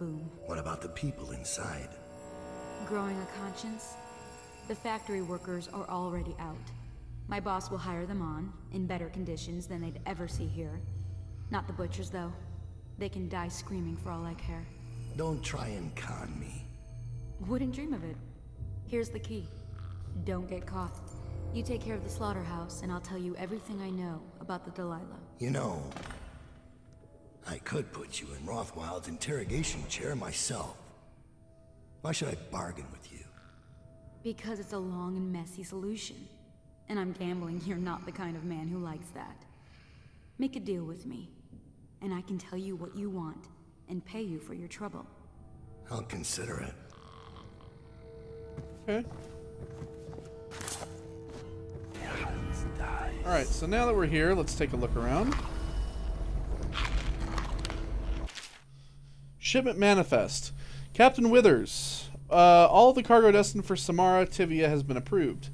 boom. What about the people inside? Growing a conscience? The factory workers are already out. My boss will hire them on, in better conditions than they'd ever see here. Not the butchers, though. They can die screaming for all I care. Don't try and con me. Wouldn't dream of it. Here's the key. Don't get caught. You take care of the slaughterhouse, and I'll tell you everything I know about the Delilah. You know, I could put you in Rothwild's interrogation chair myself. Why should I bargain with you? Because it's a long and messy solution. And I'm gambling you're not the kind of man who likes that. Make a deal with me, and I can tell you what you want, and pay you for your trouble. I'll consider it. Okay. Alright, Alright, so now that we're here, let's take a look around. Shipment manifest. Captain Withers. All of the cargo destined for Samara Tivia has been approved.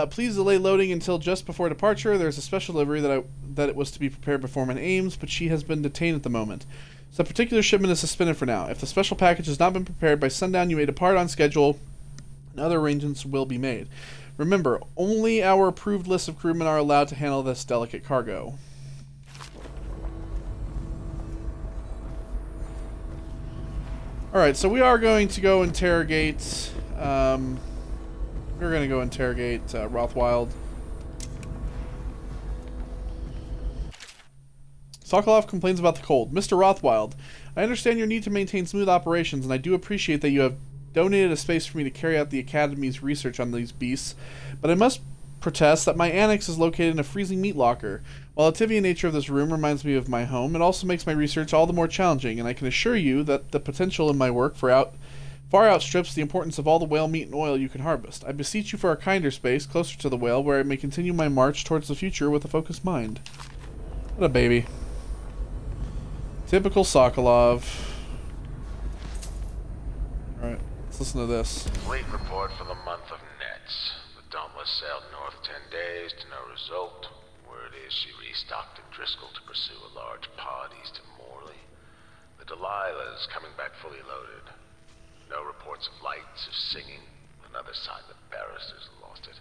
Please delay loading until just before departure. There's a special delivery that it was to be prepared before my Ames, but she has been detained at the moment. So a particular shipment is suspended for now. If the special package has not been prepared by sundown, you may depart on schedule, and other arrangements will be made. Remember, only our approved list of crewmen are allowed to handle this delicate cargo. Alright, so we are going to go interrogate... we're going to go interrogate Rothwild. Sokolov complains about the cold. Mr. Rothwild, I understand your need to maintain smooth operations, and I do appreciate that you have donated a space for me to carry out the Academy's research on these beasts, but I must protest that my annex is located in a freezing meat locker. While the Tivian nature of this room reminds me of my home, it also makes my research all the more challenging, and I can assure you that the potential in my work far outstrips the importance of all the whale meat and oil you can harvest. I beseech you for a kinder space, closer to the whale, where I may continue my march towards the future with a focused mind. What a baby. Typical Sokolov. Alright, let's listen to this. Fleet report for the month of Nets. The Dauntless sailed north 10 days to no result. Word is she restocked in Driscoll to pursue a large pod east of Morley. The Delilah is coming back fully loaded. No reports of lights or singing. Another sign that Barrister's lost it.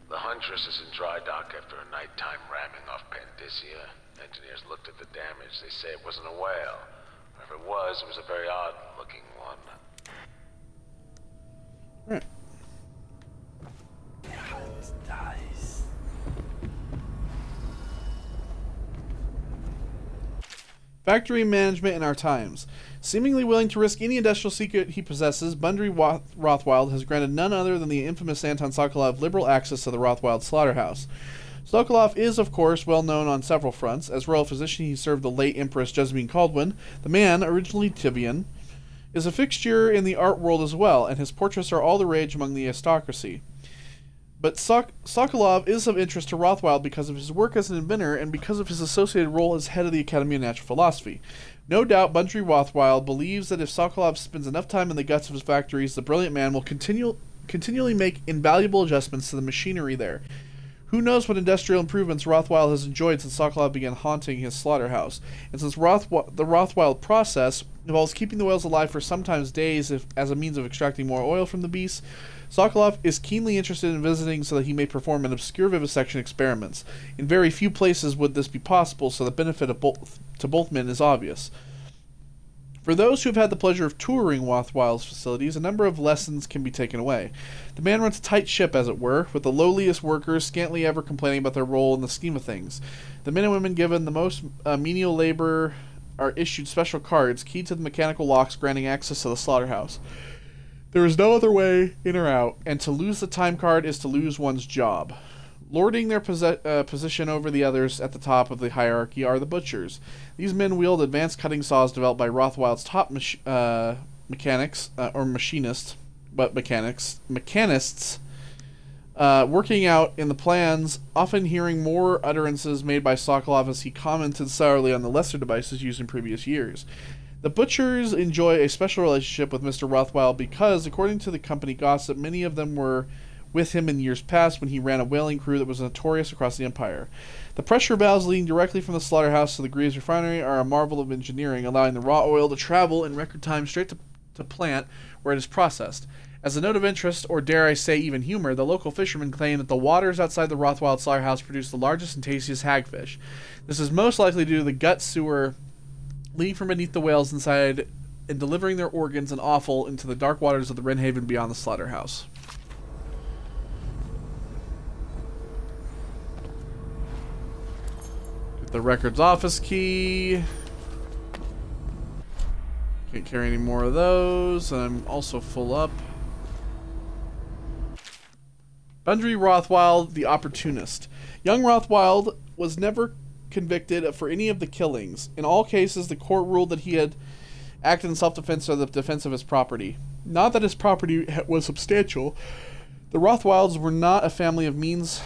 The Huntress is in dry dock after a nighttime ramming off Pandyssia. Engineers looked at the damage. They say it wasn't a whale. Or if it was a very odd-looking one. Alright. Dies. Factory management in our times. Seemingly willing to risk any industrial secret he possesses, Bundry Rothwild has granted none other than the infamous Anton Sokolov liberal access to the Rothwild slaughterhouse. Sokolov is, of course, well known on several fronts. As royal physician, he served the late Empress Jessamine Caldwin. The man, originally Tivian, is a fixture in the art world as well, and his portraits are all the rage among the aristocracy. But Sokolov is of interest to Rothwild because of his work as an inventor and because of his associated role as head of the Academy of Natural Philosophy. No doubt Bundry Rothwild believes that if Sokolov spends enough time in the guts of his factories, the brilliant man will continually make invaluable adjustments to the machinery there. Who knows what industrial improvements Rothwild has enjoyed since Sokolov began haunting his slaughterhouse. And since the Rothwild process involves keeping the whales alive for sometimes days as a means of extracting more oil from the beasts, Sokolov is keenly interested in visiting so that he may perform an obscure vivisection experiments. In very few places would this be possible, so the benefit to both men is obvious. For those who have had the pleasure of touring Rothwild's facilities, a number of lessons can be taken away. The man runs a tight ship, as it were, with the lowliest workers scantily ever complaining about their role in the scheme of things. The men and women given the most menial labor are issued special cards, keyed to the mechanical locks granting access to the slaughterhouse. There is no other way in or out, and to lose the time card is to lose one's job. Lording their position over the others at the top of the hierarchy are the butchers. These men wield advanced cutting saws developed by Rothwild's top mechanics, working out in the plans, often hearing more utterances made by Sokolov as he commented sourly on the lesser devices used in previous years. The butchers enjoy a special relationship with Mr. Rothwild because, according to the company gossip, many of them were with him in years past when he ran a whaling crew that was notorious across the Empire. The pressure valves leading directly from the slaughterhouse to the Greaves refinery are a marvel of engineering, allowing the raw oil to travel in record time straight to plant where it is processed. As a note of interest, or dare I say even humor, the local fishermen claim that the waters outside the Rothwild slaughterhouse produce the largest and tastiest hagfish. This is most likely due to the gut sewer leading from beneath the whales inside and delivering their organs and offal into the dark waters of the Wrenhaven beyond the slaughterhouse. Get the records office key. Can't carry any more of those. I'm also full up. Bundry Rothwild, the opportunist. Young Rothwild was never convicted for any of the killings. In all cases, the court ruled that he had acted in self-defense or the defense of his property. Not that his property was substantial. The Rothwilds were not a family of means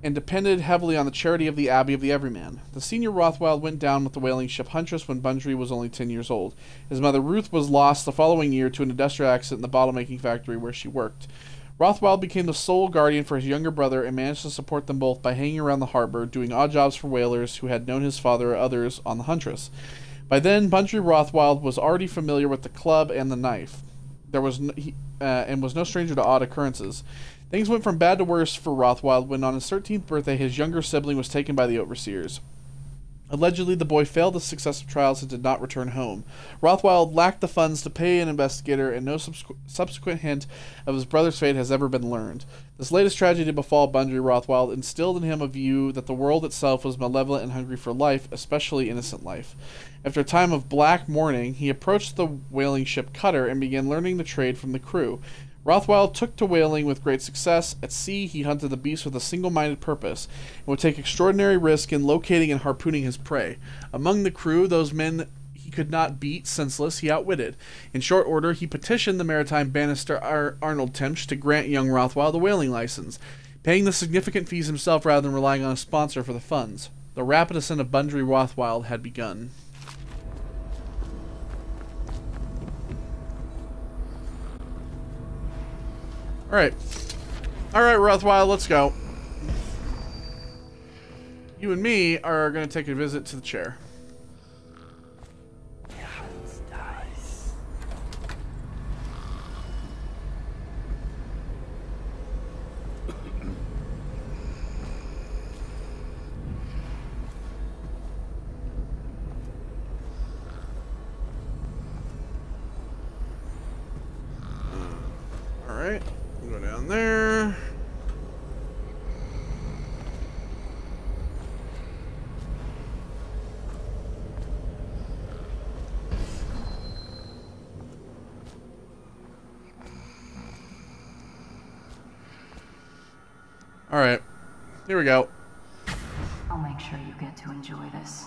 and depended heavily on the charity of the Abbey of the Everyman. The senior Rothwild went down with the whaling ship Huntress when Bundry was only 10 years old. His mother Ruth was lost the following year to an industrial accident in the bottle-making factory where she worked. Rothwild became the sole guardian for his younger brother and managed to support them both by hanging around the harbor, doing odd jobs for whalers who had known his father or others on the Huntress. By then, Bundry Rothwild was already familiar with the club and the knife. And was no stranger to odd occurrences. Things went from bad to worse for Rothwild when on his 13th birthday his younger sibling was taken by the overseers. Allegedly, the boy failed the successive trials and did not return home. Rothwild lacked the funds to pay an investigator, and no subsequent hint of his brother's fate has ever been learned. This latest tragedy to befall Bundry Rothwild instilled in him a view that the world itself was malevolent and hungry for life, especially innocent life. After a time of black mourning, he approached the whaling ship Cutter and began learning the trade from the crew. Rothwild took to whaling with great success. At sea, he hunted the beast with a single-minded purpose, and would take extraordinary risk in locating and harpooning his prey. Among the crew, those men he could not beat senseless, he outwitted. In short order, he petitioned the maritime Bannister Arnold Timsh to grant young Rothwild a whaling license, paying the significant fees himself rather than relying on a sponsor for the funds. The rapid ascent of Bundry Rothwild had begun. Alright, Rothwild, let's go. You and me are going to take a visit to the chair. Alright. Go down there. All right. Here we go. I'll make sure you get to enjoy this.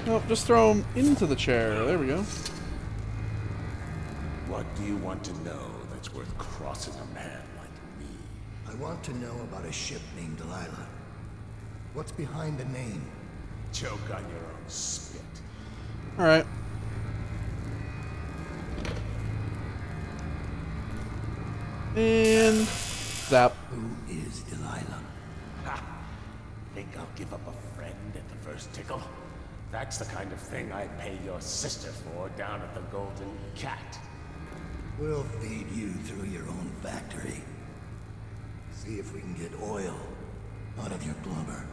Nope, just throw him into the chair. There we go. What do you want to know that's worth crossing a man like me? I want to know about a ship named Delilah. What's behind the name? Choke on your own spit. Alright. And zap. Who is Delilah? Ha! Think I'll give up a friend at the first tickle? That's the kind of thing I'd pay your sister for down at the Golden Cat. We'll feed you through your own factory. See if we can get oil out of your blubber.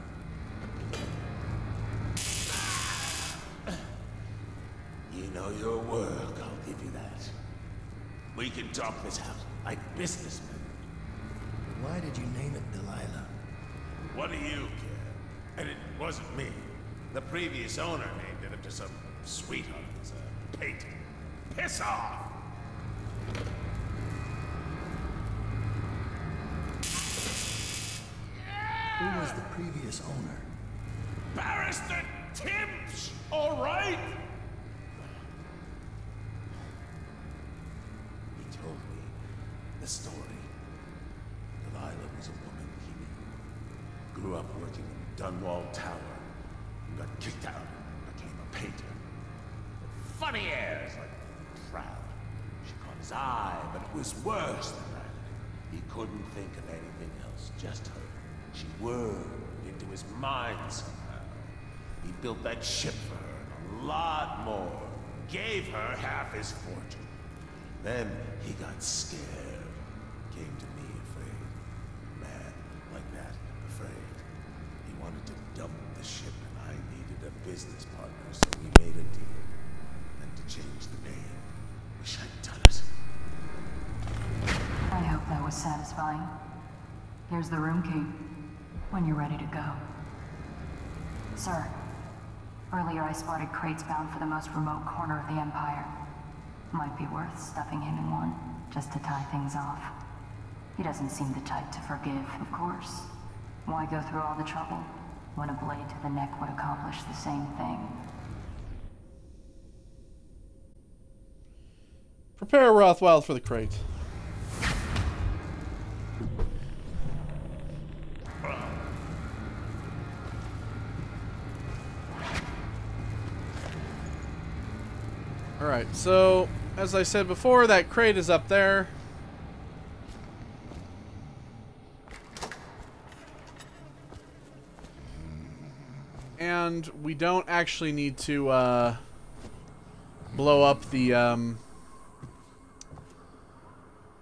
You know your work, I'll give you that. We can talk this out like businessmen. Why did you name it Delilah? What do you care? And it wasn't me. The previous owner named it after some sweetheart as a painting. Piss off! Who was the previous owner? Barrister Timsh, all right? He told me the story. Delilah was a woman he knew. Grew up working in Dunwall Tower. And got kicked out and became a painter. Funny airs, like proud. She caught his eye, but it was worse than that. He couldn't think of anything else, just her. She whirled into his mind somehow. He built that ship for her and a lot more. Gave her half his fortune. Then he got scared. Came to me afraid. Man like that, afraid. He wanted to dump the ship and I needed a business partner, so we made a deal. And to change the name, wish I'd done it. I hope that was satisfying. Here's the room key, when you're ready to go. Sir, earlier I spotted crates bound for the most remote corner of the Empire. Might be worth stuffing him in one, just to tie things off. He doesn't seem the type to forgive, of course. Why go through all the trouble? when a blade to the neck would accomplish the same thing. Prepare Rothwild for the crate. Alright, so as I said before, that crate is up there. And we don't actually need to blow up the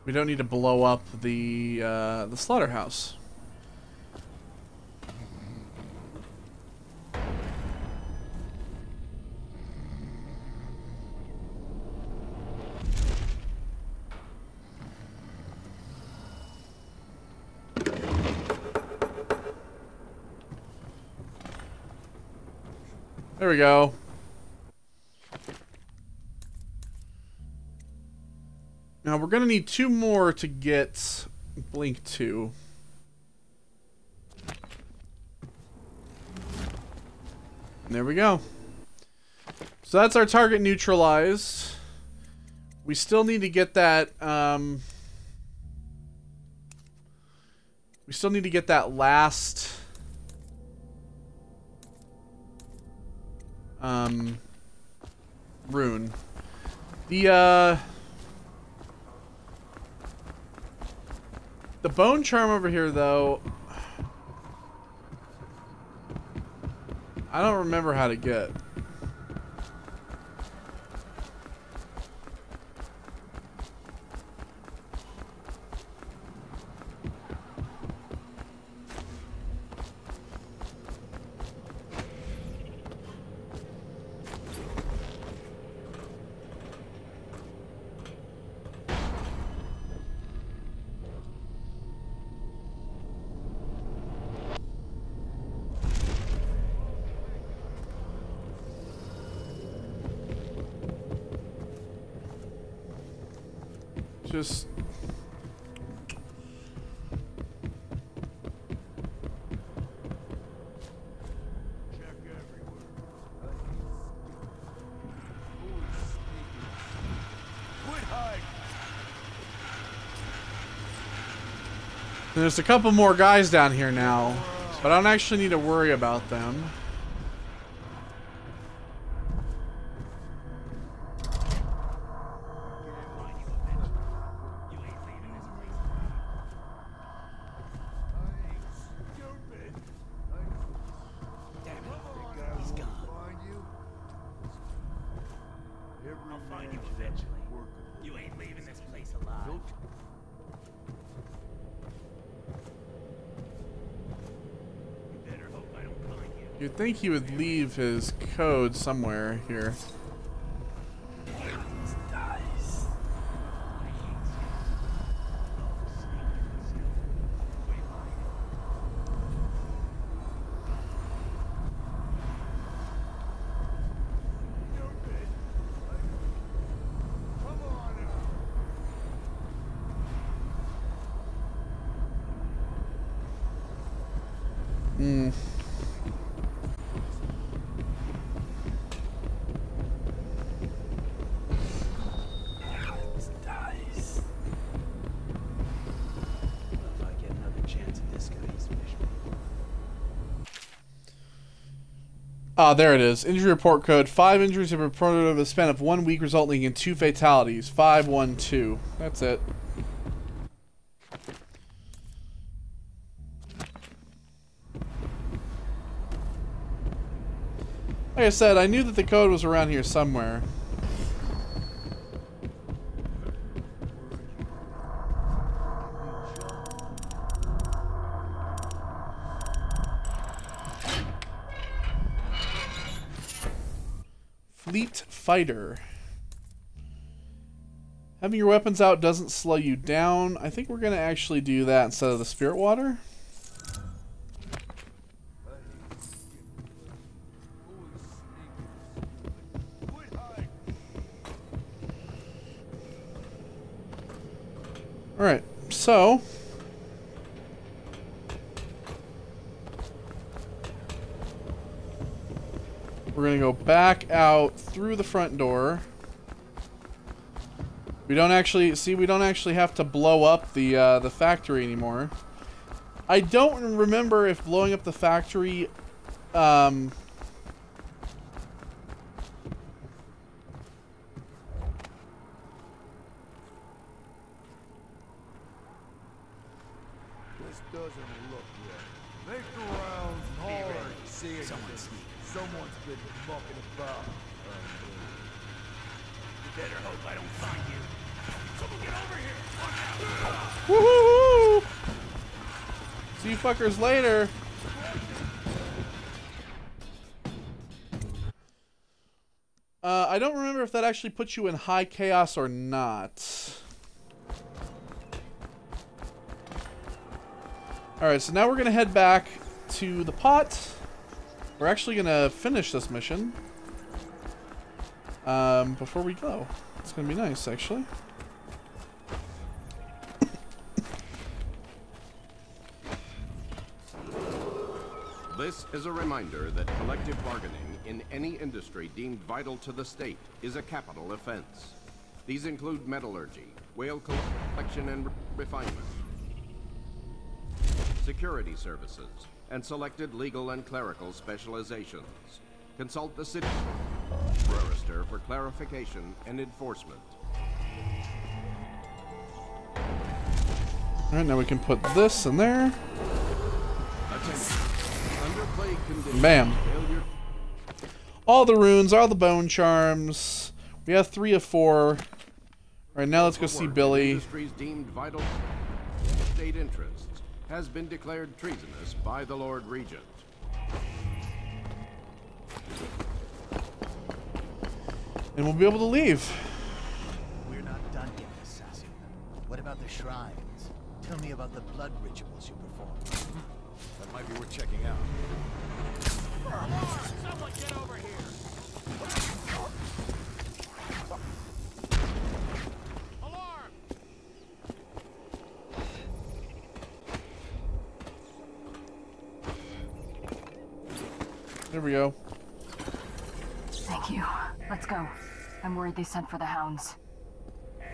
we don't need to blow up the slaughterhouse. There we go. Now we're gonna need 2 more to get Blink 2. There we go. So that's our target neutralized. We still need to get that, we still need to get that last rune. The bone charm over here, though, I don't remember how to get. Just there's a couple more guys down here now, but I don't actually need to worry about them. You'd think he would leave his code somewhere here. Ah, there it is. Injury report code. 5 injuries have been reported over the span of 1 week, resulting in 2 fatalities. 512. That's it. Like I said, I knew that the code was around here somewhere. Fleet Fighter. Having your weapons out doesn't slow you down. I think we're going to actually do that instead of the Spirit Water. Alright, so We're gonna go back out through the front door. We don't actually have to blow up the factory anymore. I don't remember if blowing up the factory This doesn't look right. Make the rounds hard. See it. Someone's been mucking about. You better hope I don't find you. Someone get over here! Woohoo! See you fuckers later. I don't remember if that actually puts you in high chaos or not. Alright, so now we're going to head back to the pot. We're actually going to finish this mission before we go. It's going to be nice, actually. This is a reminder that collective bargaining in any industry deemed vital to the state is a capital offense. These include metallurgy, whale collection and refinement, security services, and selected legal and clerical specializations. Consult the city barrister for clarification and enforcement. Alright, now we can put this in there. Attention. Under plague conditions, Bam. failure. All the runes, all the bone charms. We have 3 of 4. Alright, now let's go see Billy. Industries deemed vital state interests has been declared treasonous by the Lord Regent. And we'll be able to leave. We're not done yet, assassin. What about the shrines? Tell me about the blood rituals you perform. That might be worth checking out. Someone get over here! Alarm! There we go. Thank you. Let's go. I'm worried they sent for the hounds. An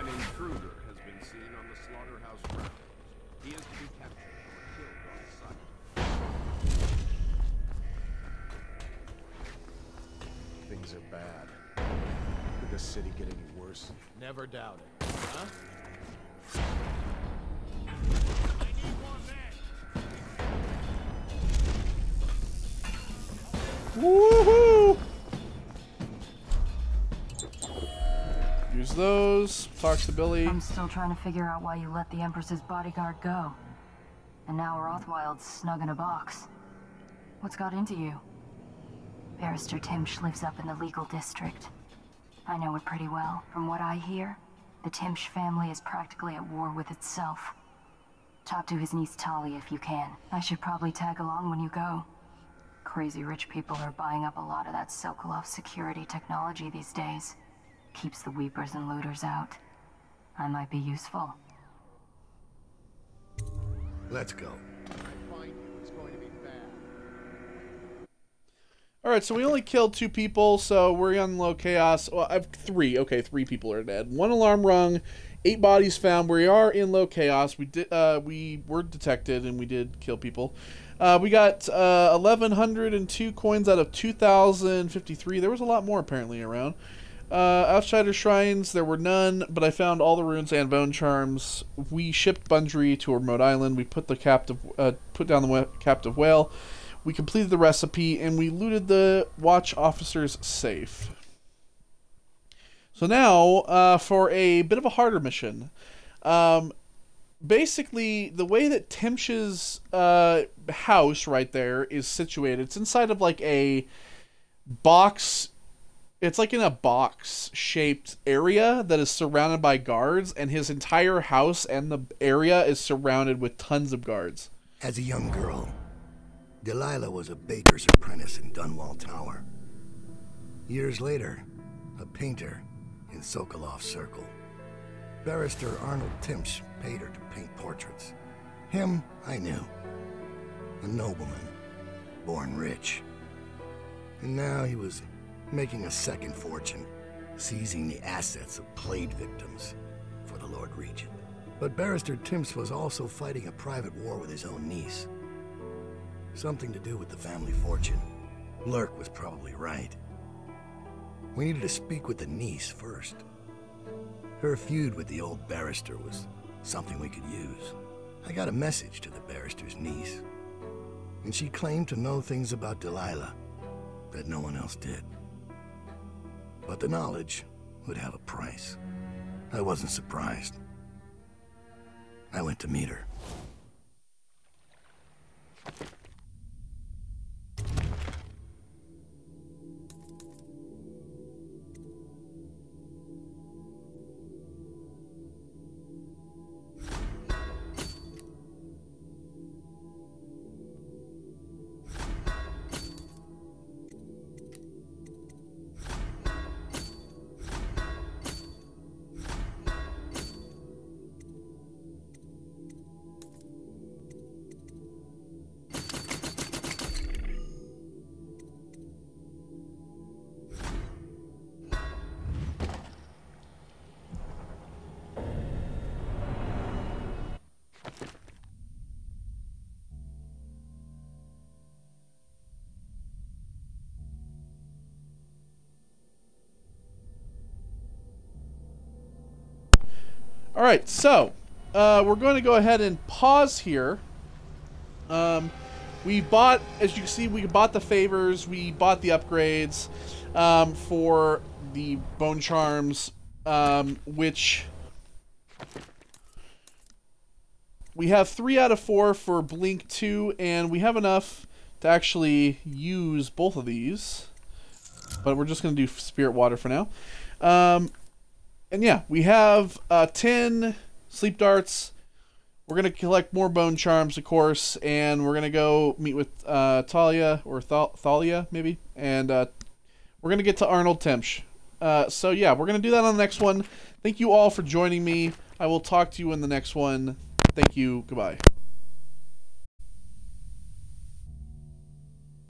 intruder has been seen on the Slaughterhouse grounds. He is to be captured or killed on sight. Things are bad. Could the city get any worse? Never doubt it. Huh? Woohoo! Use those. Talk to Billy. I'm still trying to figure out why you let the Empress's bodyguard go. And now Rothwild's snug in a box. What's got into you? Barrister Timsh lives up in the legal district. I know it pretty well. From what I hear, the Timsh family is practically at war with itself. Talk to his niece Talia if you can. I should probably tag along when you go. Crazy rich people are buying up a lot of that Sokolov security technology these days. Keeps the weepers and looters out. I might be useful. Let's go. It's going to be bad. Alright, so we only killed 2 people, so we're on low chaos. Well, I have 3. Okay, 3 people are dead. 1 alarm rung, 8 bodies found. We are in low chaos. We were detected, and we did kill people. We got 1,102 coins out of 2,053. There was a lot more, apparently, around. Outsider shrines, there were none, but I found all the runes and bone charms. We shipped Bundry to a remote island. We put down the captive whale. We completed the recipe, and we looted the watch officer's safe. So now, for a bit of a harder mission. Basically, the way that Timsh's house right there is situated, it's inside of like a box. It's like in a box-shaped area that is surrounded by guards, and his entire house and the area is surrounded with tons of guards. As a young girl, Delilah was a baker's apprentice in Dunwall Tower. Years later, a painter in Sokolov Circle. Barrister Arnold Timsh paid her to paint portraits. Him, I knew. A nobleman, born rich. And now he was making a second fortune, seizing the assets of plague victims for the Lord Regent. But Barrister Timps was also fighting a private war with his own niece. Something to do with the family fortune. Lurk was probably right. We needed to speak with the niece first. Her feud with the old barrister was something we could use. I got a message to the barrister's niece, and she claimed to know things about Delilah that no one else did. But the knowledge would have a price. I wasn't surprised. I went to meet her. All right, so we're going to go ahead and pause here. We bought, as you can see, we bought the favors, we bought the upgrades for the bone charms, which we have 3 out of 4 for Blink 2, and we have enough to actually use both of these. But we're just going to do Spirit Water for now. And yeah, we have 10 sleep darts. We're going to collect more bone charms, of course, and we're going to go meet with Talia, or Thalia, maybe, and we're going to get to Arnold Temsh. So yeah, we're going to do that on the next one. Thank you all for joining me. I will talk to you in the next one. Thank you. Goodbye.